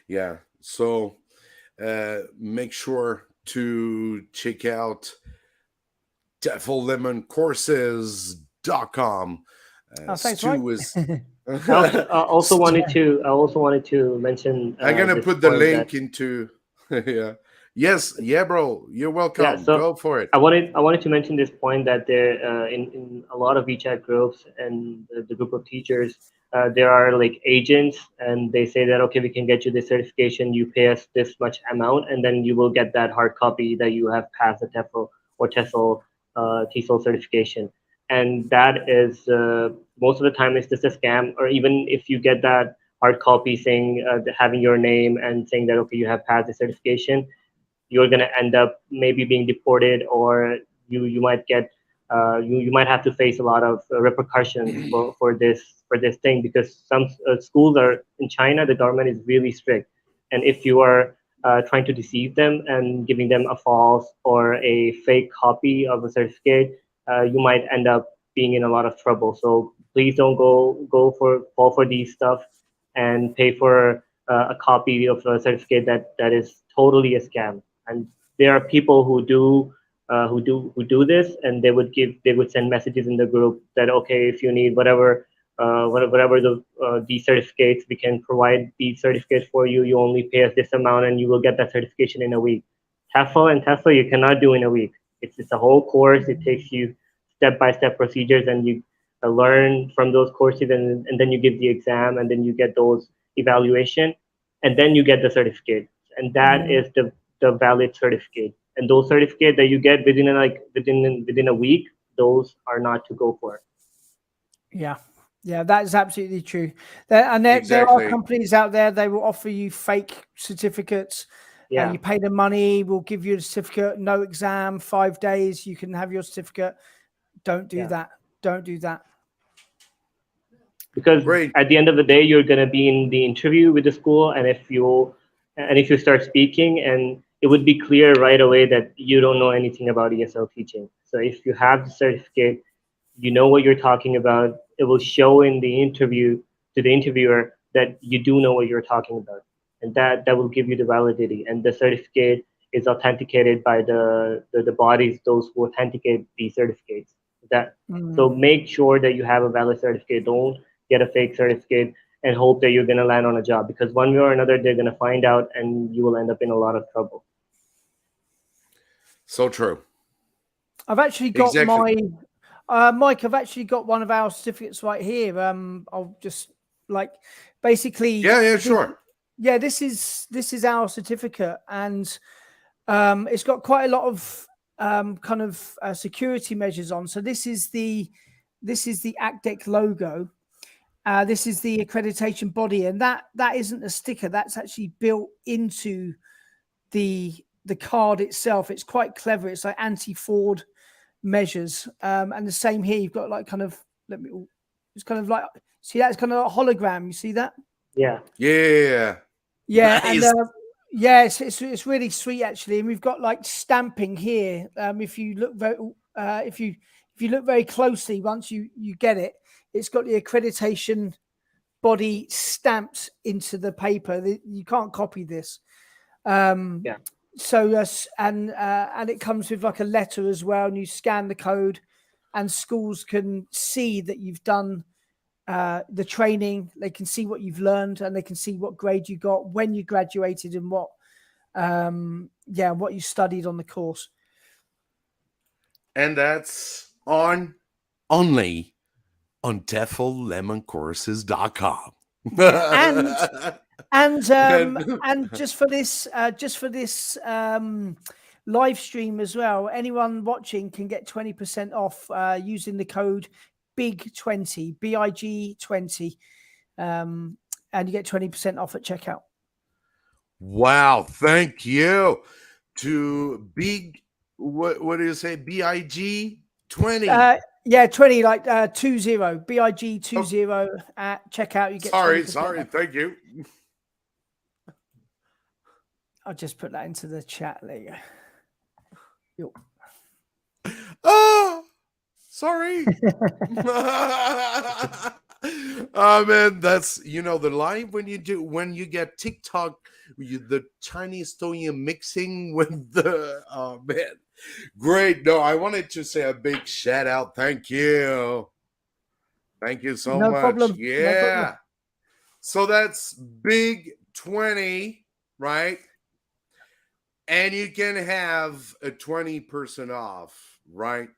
Yeah. So make sure to check out TEFL Lemon Courses.com. Thanks, Stu Mike. is I also wanted to mention I'm gonna this put the point link that into yeah. Yes, yeah, bro. You're yeah. welcome. So Go for it. I wanted to mention this point that there in a lot of WeChat groups and the group of teachers, there are like agents, and they say that okay, we can get you this certification. You pay us this much amount, and then you will get that hard copy that you have passed the TEFL or TESOL certification. And that is most of the time it's just a scam. Or even if you get that hard copy saying having your name and saying that okay, you have passed the certification, you're going to end up maybe being deported, or you might get you might have to face a lot of repercussions for this thing, because some schools are in China, the government is really strict, and if you are trying to deceive them and giving them a false or a fake copy of a certificate, you might end up being in a lot of trouble. So please don't fall for these stuff and pay for a copy of a certificate that is totally a scam. And there are people who do this, and they would send messages in the group that, okay, if you need whatever these certificates, we can provide these certificates for you. You only pay us this amount, and you will get that certification in a week. TEFL and TESOL you cannot do in a week. It's a whole course. It takes you step-by-step procedures, and you learn from those courses, and then you give the exam, and then you get those evaluation, and then you get the certificate, and that is the valid certificate. And those certificates that you get within a week, those are not to go for. Yeah. Yeah, that is absolutely true. There are companies out there, they will offer you fake certificates. Yeah. You pay the money, we'll give you a certificate, no exam, 5 days, you can have your certificate. Don't do that. Don't do that. Because at the end of the day, you're going to be in the interview with the school, and if you start speaking, and it would be clear right away that you don't know anything about ESL teaching. So if you have the certificate, you know what you're talking about, it will show in the interview to the interviewer that you do know what you're talking about, and that will give you the validity. And the certificate is authenticated by the bodies, those who authenticate these certificates. So make sure that you have a valid certificate. Don't get a fake certificate and hope that you're going to land on a job, because one way or another they're going to find out, and you will end up in a lot of trouble. So true. I've actually got Mike, I've actually got one of our certificates right here. I'll just basically. Yeah, sure. This is our certificate, and it's got quite a lot of kind of security measures on. So this is the ACDEC logo. This is the accreditation body, and that isn't a sticker. That's actually built into the card itself. It's quite clever. It's like anti-fraud measures, and the same here. You've got it's kind of like, see that? It's kind of a hologram. You see that? Yeah. Nice. And it's really sweet actually. And we've got like stamping here. If you look if you look very closely, once you get it, it's got the accreditation body stamped into the paper. You can't copy this. So and it comes with like a letter as well, and you scan the code, and schools can see that you've done the training. They can see what you've learned, and they can see what grade you got, when you graduated, and what you studied on the course. And that's only on TEFLLemonCourses.com. And just for this live stream as well, anyone watching can get 20% off using the code BIG20, BIG20, and you get 20% off at checkout. Wow, thank you to Big. What do you say? BIG 20. 20, like 20, BIG 20 at checkout. You get sorry, off. thank you. I'll just put that into the chat. There you go. Oh, sorry. Oh man, that's the live when you get TikTok, the Chinese toy mixing with the man. Great. No, I wanted to say a big shout out. Thank you so much. Problem. Yeah. No problem. So that's Big 20, right? And you can have a 20% off, right?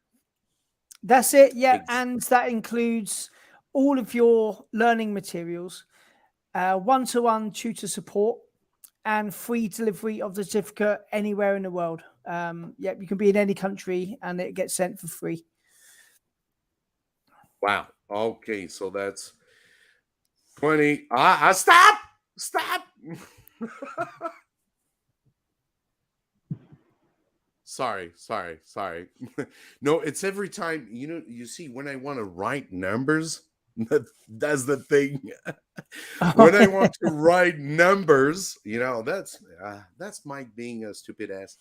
That's it. Yeah. And that includes all of your learning materials, one-to-one tutor support, and free delivery of the certificate anywhere in the world. You can be in any country and it gets sent for free. Wow. Okay, so that's 20. Stop. Sorry. No, it's every time, you see, when I want to write numbers, that's the thing. When I want to write numbers, that's Mike being a stupid ass.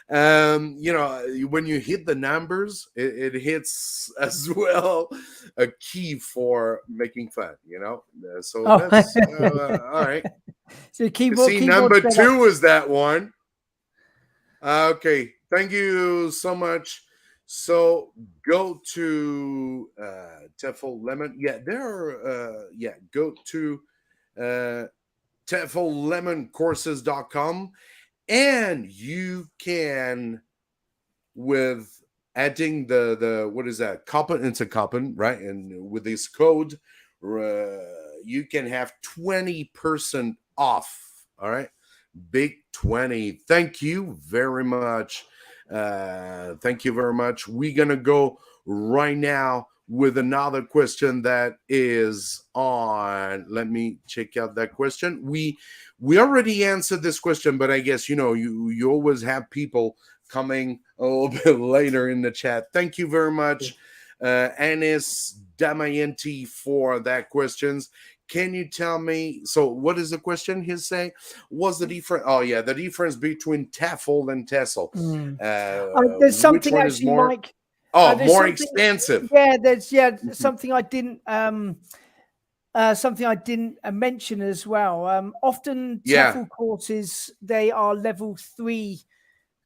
When you hit the numbers, it hits as well a key for making fun. So Oh, that's all right. so See, keyboard number setup. 2 is that one. Okay, thank you so much. So go to TEFL Lemon. Yeah, there are. Go to TEFL Lemon Courses.com, and you can, with adding the what is that, coupon, it's a coupon, right? And with this code, you can have 20% off. All right, big 20. Thank you very much. Thank you very much. We're gonna go right now with another question that is on. Let me check out that question. We already answered this question, but I guess you always have people coming a little bit later in the chat. Thank you very much, Anis Damayanti, for that questions. Can you tell me, so what is the question he's saying? What's the difference? Oh, yeah, the difference between TEFL and TESOL. There's Which something one is actually, more? Mike. Oh, There's more something, expensive. yeah, there's Mhm. something I didn't mention as well. Often Yeah, TEFL courses, they are level 3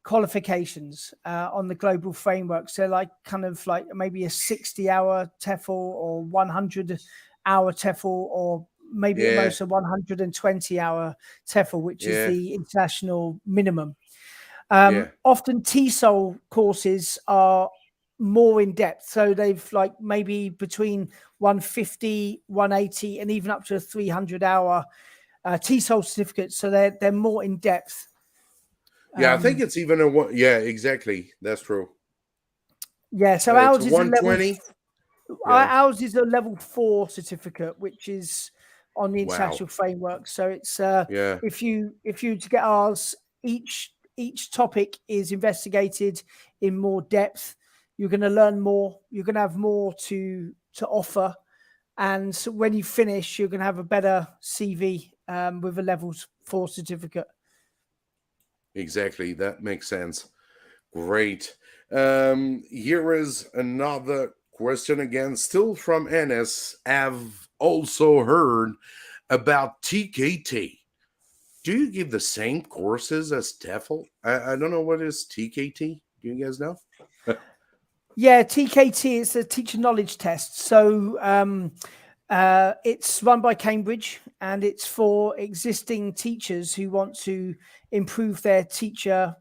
qualifications on the global framework. So like kind of like maybe a 60-hour TEFL or 100-hour TEFL, or maybe at yeah, most a 120-hour TEFL, which is yeah, the international minimum. yeah, Often TESOL courses are more in depth. So they've like maybe between 150, 180, and even up to a 300-hour TESOL certificate. So they're more in depth. yeah. I think it's even a one. Yeah, exactly. That's true. Yeah, so It's ours is a level 120. Yeah. ours is a level 4 certificate, which is on the Wow. international framework. So it's Yeah. if you to get ours, each topic is investigated in more depth. You're going to learn more. You're going to have more to offer, and so when you finish, you're going to have a better CV with a level 4 certificate. Exactly. That makes sense. Great. Here is another question again, still from Ennis. I've also heard about TKT. Do you give the same courses as TEFL? I don't know, what is TKT. Do you guys know? Yeah, TKT is a teacher knowledge test. So it's run by Cambridge, and it's for existing teachers who want to improve their teaching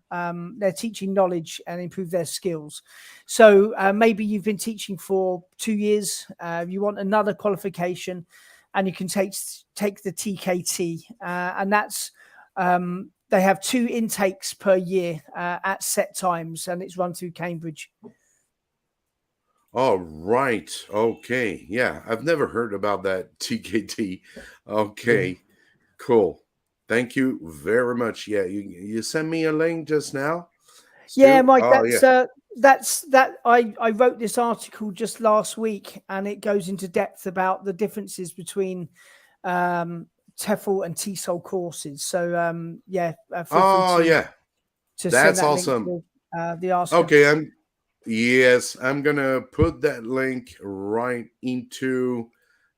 knowledge and improve their skills. So maybe you've been teaching for 2 years, you want another qualification, and you can take the TKT, and that's they have 2 intakes per year at set times, and it's run through Cambridge. Oh, right. Okay. Yeah, I've never heard about that TKT. Okay, cool. Thank you very much. Yeah, you sent me a link just now, Yeah, Stu. Mike, Oh, yeah. that's I wrote this article just last week, and it goes into depth about the differences between TEFL and TESOL courses. So feel free Oh, yeah. to send That's that link awesome. to the article. Okay, I'm gonna put that link right into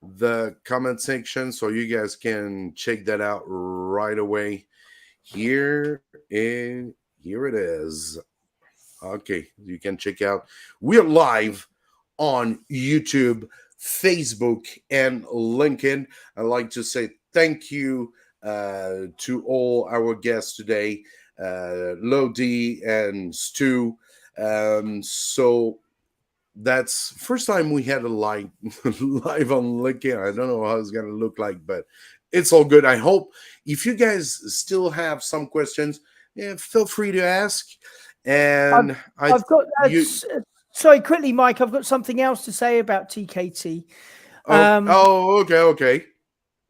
the comment section so you guys can check that out right away. Here it is. Okay, you can check out. We're live on YouTube, Facebook, and LinkedIn. I'd like to say thank you to all our guests today, Lodhi and Stu. So that's first time we had a live live on LinkedIn. I don't know how it's gonna look like, but it's all good. I hope if you guys still have some questions, feel free to ask. And I've got sorry, quickly, Mike. I've got something else to say about TKT. Okay.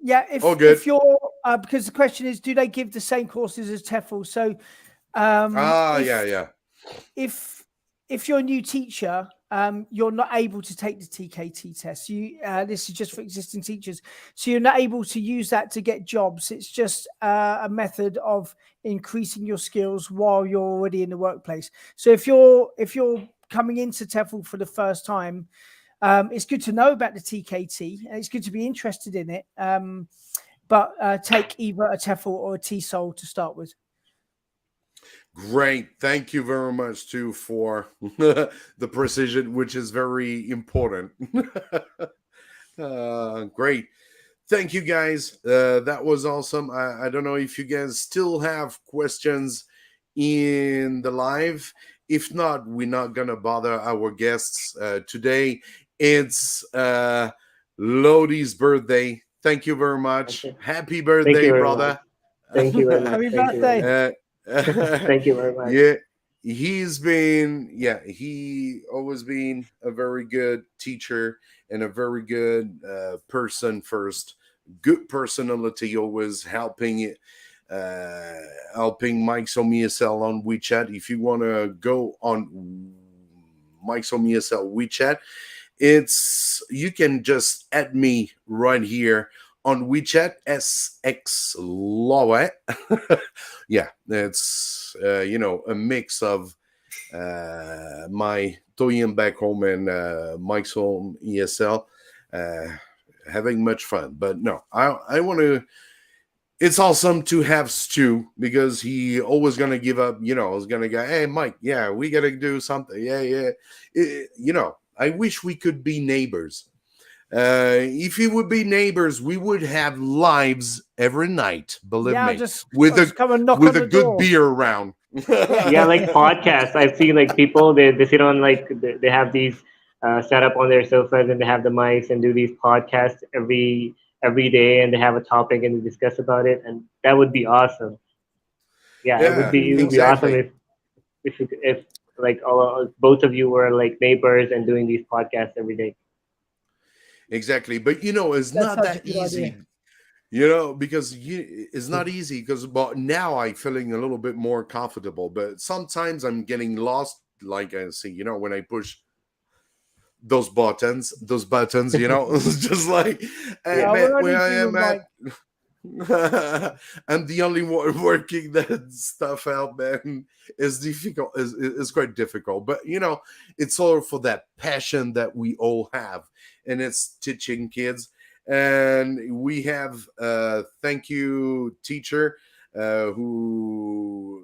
Yeah, All good. if you're because the question is, do they give the same courses as TEFL? So Yeah. if you're a new teacher, you're not able to take the TKT test. This is just for existing teachers, so you're not able to use that to get jobs. It's just a method of increasing your skills while you're already in the workplace. So if you're coming into TEFL for the first time, it's good to know about the TKT, and it's good to be interested in it. But take either a TEFL or a TESOL to start with. Great. Thank you very much, too, for the precision, which is very important. Great. Thank you, guys. That was awesome. I don't know if you guys still have questions in the live. If not, we're not going to bother our guests today. It's Lodhi's birthday. Thank you very much. Okay. Happy birthday, brother. Thank you very much. Happy birthday. Thank you very much. Yeah, he always been a very good teacher and a very good person first. Good personality, always helping Mike's on ESL on WeChat. If you want to go on Mike's on ESL WeChat, you can just add me right here on WeChat, SX Lodhi. Yeah, it's a mix of my Toyin back home and Mike's home ESL, having much fun. But no, I want to. It's awesome to have Stu because he always gonna give up. Is gonna go, hey Mike, yeah, we gotta do something. Yeah. I wish we could be neighbors. If we would be neighbors, we would have lives every night. Believe me, with a good beer around. Yeah, like podcasts. I've seen like people they sit on like they have these set up on their sofas and they have the mics and do these podcasts every day and they have a topic and they discuss about it, and that would be awesome. Yeah, it would be exactly. awesome if like both of you were like neighbors and doing these podcasts every day. Exactly, but it's not that easy. Because it's not easy because now I'm feeling a little bit more comfortable, but sometimes I'm getting lost. Like I see, when I push those buttons, it's just like, hey, man, where I am at. I'm the only one working that stuff out, man. It's difficult. It's quite difficult, but it's all for that passion that we all have, and it's teaching kids. And we have thank you teacher who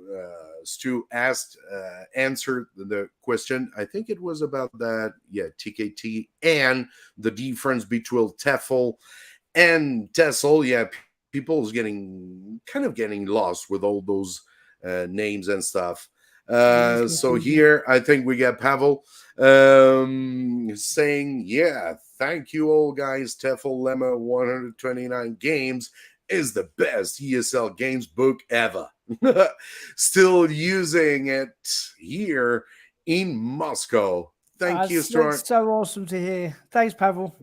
Stu answered the question. I think it was about that, TKT and the difference between TEFL and TESOL. People is getting lost with all those names and stuff. So here, I think we got Pavel saying, thank you all, guys. TEFL Lemon 129 games is the best ESL games book ever. Still using it here in Moscow. Thank you, Stuart. That's so awesome to hear. Thanks, Pavel.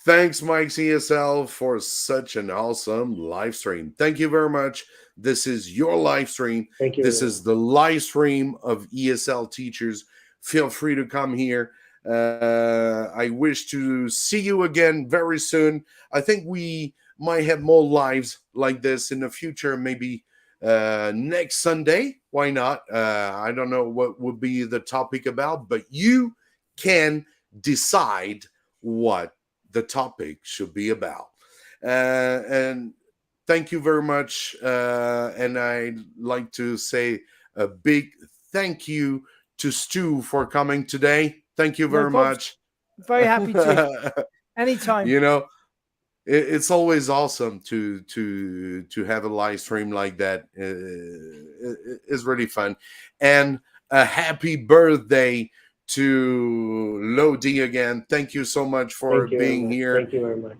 Thanks, Mike's ESL, for such an awesome live stream. Thank you very much. This is your live stream. Thank you. This is the live stream of ESL teachers. Feel free to come here. I wish to see you again very soon. I think we might have more lives like this in the future, maybe next Sunday. Why not? I don't know what would be the topic about, but you can decide what the topic should be about. And thank you very much. And I'd like to say a big thank you to Stu for coming today. Thank you very much. Very happy to. Anytime. It's always awesome to have a live stream like that. It's really fun. And a happy birthday to Lodhi again. Thank you so much for being here. Thank you very much.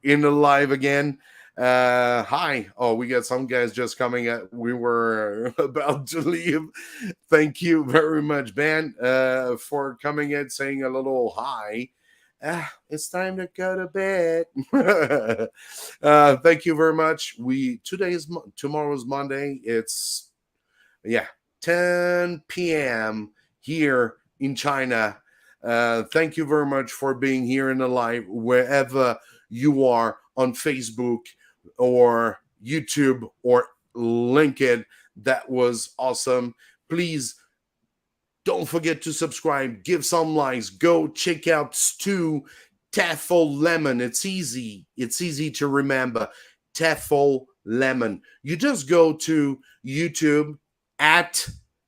In the live again. Hi. Oh, we got some guys just coming up. We were about to leave. Thank you very much, Ben, for coming in, saying a little hi. It's time to go to bed. Thank you very much. Tomorrow's Monday. It's 10 p.m. here in China. Thank you very much for being here in the live, wherever you are, on Facebook or YouTube or LinkedIn. That was awesome. Please don't forget to subscribe, give some likes, go check out Stu TEFL Lemon. It's easy to remember. TEFL Lemon. You just go to YouTube and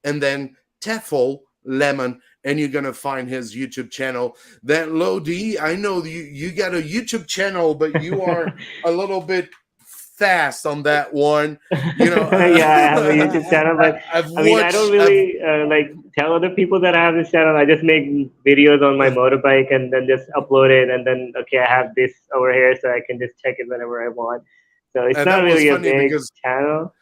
then TEFL Lemon, and you're gonna find his YouTube channel. Then Lodhi, I know you got a YouTube channel, but you are a little bit fast on that one. You know, Yeah, I have a YouTube channel, but I mean, I don't really like tell other people that I have this channel. I just make videos on my motorbike and then just upload it, and then okay, I have this over here, so I can just check it whenever I want. So it's not really a big channel.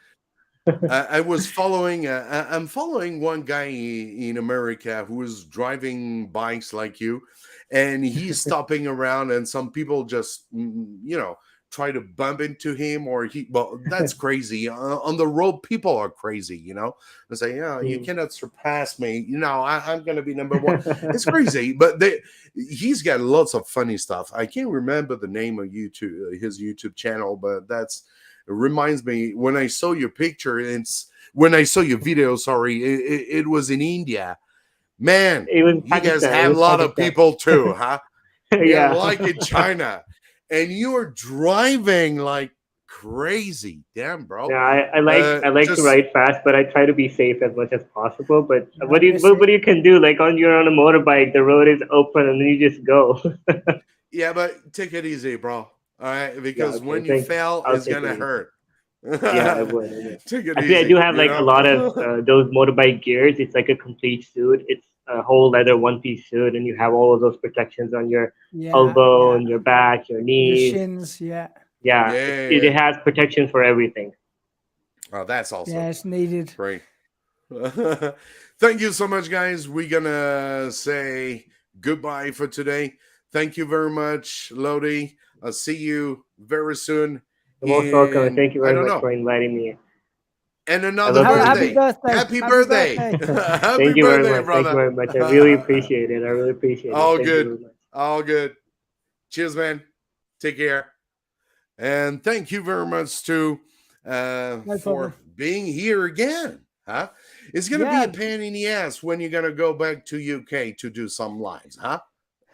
I was following. I'm following one guy in America who is driving bikes like you, and he's stopping around, and some people just, try to bump into him, or that's crazy. On the road, people are crazy, and say, you cannot surpass me. I'm going to be number one. It's crazy, but he's got lots of funny stuff. I can't remember the name of his YouTube channel, but it reminds me, when I saw your picture, when I saw your video, sorry, it was in India. Man, you guys have a lot of people too, huh? Yeah, like in China. And you're driving like crazy. Damn, bro. Yeah, I like to ride fast, but I try to be safe as much as possible. But what you can do, like you're on a motorbike, the road is open, and then you just go. Yeah, but take it easy, bro. All right, because when you fail, it's gonna hurt. Yeah, I would. Take it Actually, easy. I do have a lot of those motorbike gears. It's like a complete suit. It's a whole leather one-piece suit, and you have all of those protections on your elbow and your back, your knees, your shins. Yeah. It has protection for everything. Oh, that's awesome. Yeah, it's needed. Great. Thank you so much, guys. We're gonna say goodbye for today. Thank you very much, Lodhi. I'll see you very soon. You're most welcome, and thank you very much for inviting me. And another birthday. Happy birthday. Happy birthday. Thank you very much. Brother. Thank you very much. I really appreciate it. All good. All good. Cheers, man. Take care. And thank you very much, too, for being here again. Huh? It's going to be a pain in the ass when you're going to go back to UK to do some lives, huh?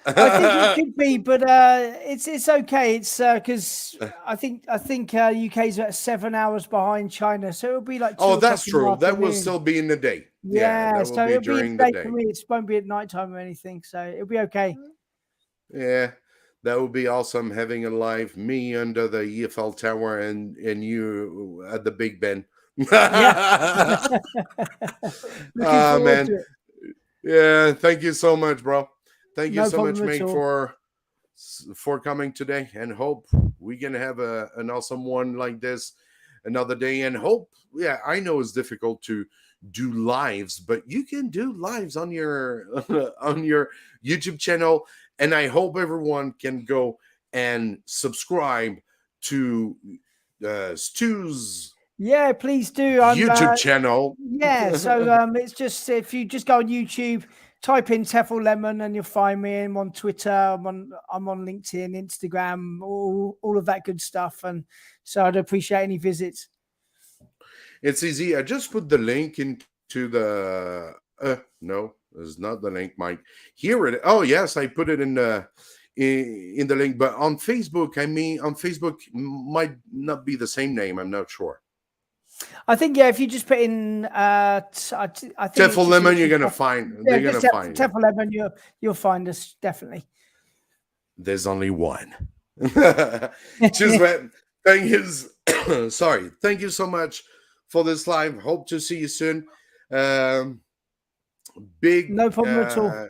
I think it could be, but it's okay. It's because I think UK is at 7 hours behind China, so it'll be like 2 that's true. o'clock in the That will afternoon. still be in the day. Yeah, so it'll be during the day for me. It won't be at nighttime or anything, so it'll be okay. Yeah, that would be awesome, having a live me under the EFL tower and you at the Big Ben. Yeah. Man. Yeah, thank you so much, bro. Thank you so much, mate, for coming today, and hope we can have an awesome one like this another day. And hope, I know it's difficult to do lives, but you can do lives on your on your YouTube channel, and I hope everyone can go and subscribe to Stu's please do YouTube channel. So it's just, if you just go on YouTube, type in TEFL Lemon, and you'll find me. I'm on Twitter, I'm on LinkedIn, Instagram, all of that good stuff. And so I'd appreciate any visits. It's easy. I just put the link into the no, it's not the link, Mike. Here it. Oh yes, I put it in the link. But on Facebook, on Facebook might not be the same name. I'm not sure. I think if you just put in I think TEFL Lemon, you're gonna find. They're gonna find TEFL Lemon. You'll find us definitely. There's only one. Cheers, man. Thank you. Sorry. Thank you so much for this live. Hope to see you soon. Big no problem at all.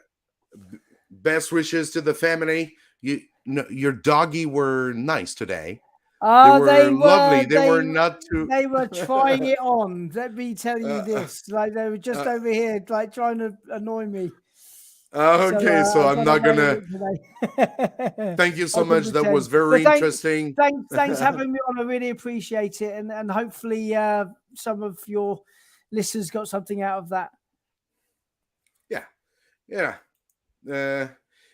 Best wishes to the family. Your doggy were nice today. They were lovely. They were not too. They were trying it on. Let me tell you this. Like, they were just over here, like, trying to annoy me. Okay, so I'm not gonna. Thank you so much. That was very interesting. Thanks having me on. I really appreciate it, and hopefully some of your listeners got something out of that. Yeah.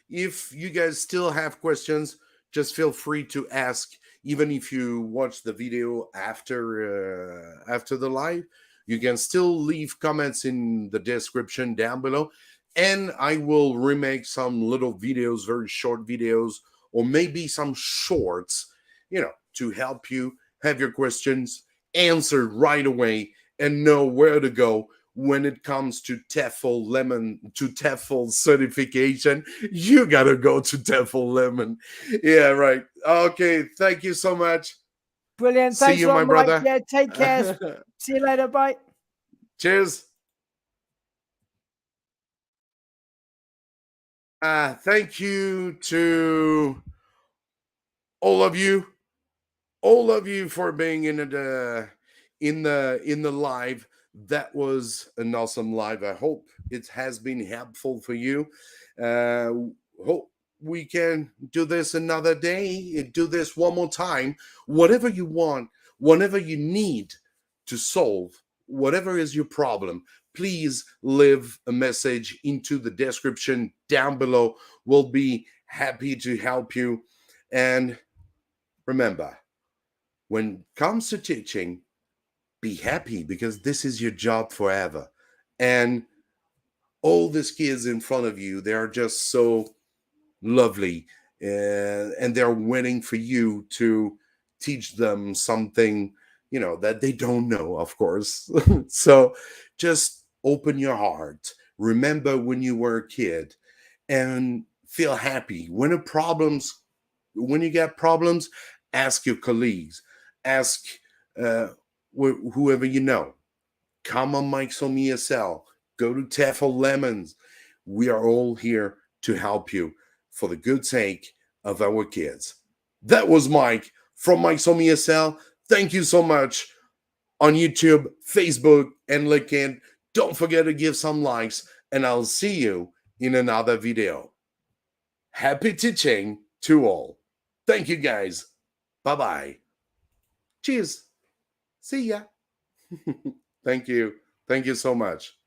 If you guys still have questions, just feel free to ask. Even if you watch the video after the live, you can still leave comments in the description down below, and I will remake some little videos, very short videos, or maybe some shorts, to help you have your questions answered right away and know where to go when it comes to TEFL certification. You gotta go to TEFL Lemon. Yeah, right. Okay, thank you so much. Brilliant. See Thanks you, a lot, my Mike. brother. Yeah, take care. See you later. Bye. Cheers. Thank you to all of you for being in the live. That was an awesome live. I hope it has been helpful for you. Hope we can do this another day, do this one more time. Whatever you want, whatever you need to solve, whatever is your problem, please leave a message into the description down below. We'll be happy to help you. And remember, when it comes to teaching, be happy, because this is your job forever. And all these kids in front of you, they are just so lovely, and they're waiting for you to teach them something, that they don't know, of course. So just open your heart. Remember when you were a kid, and feel happy. When you get problems, ask your colleagues, ask whoever you know. Come on Mike's Home ESL, go to TEFL Lemons. We are all here to help you for the good sake of our kids. That was Mike from Mike's Home ESL. Thank you so much on YouTube, Facebook, and LinkedIn. Don't forget to give some likes, and I'll see you in another video. Happy teaching to all. Thank you, guys. Bye-bye. Cheers. See ya. Thank you. Thank you so much.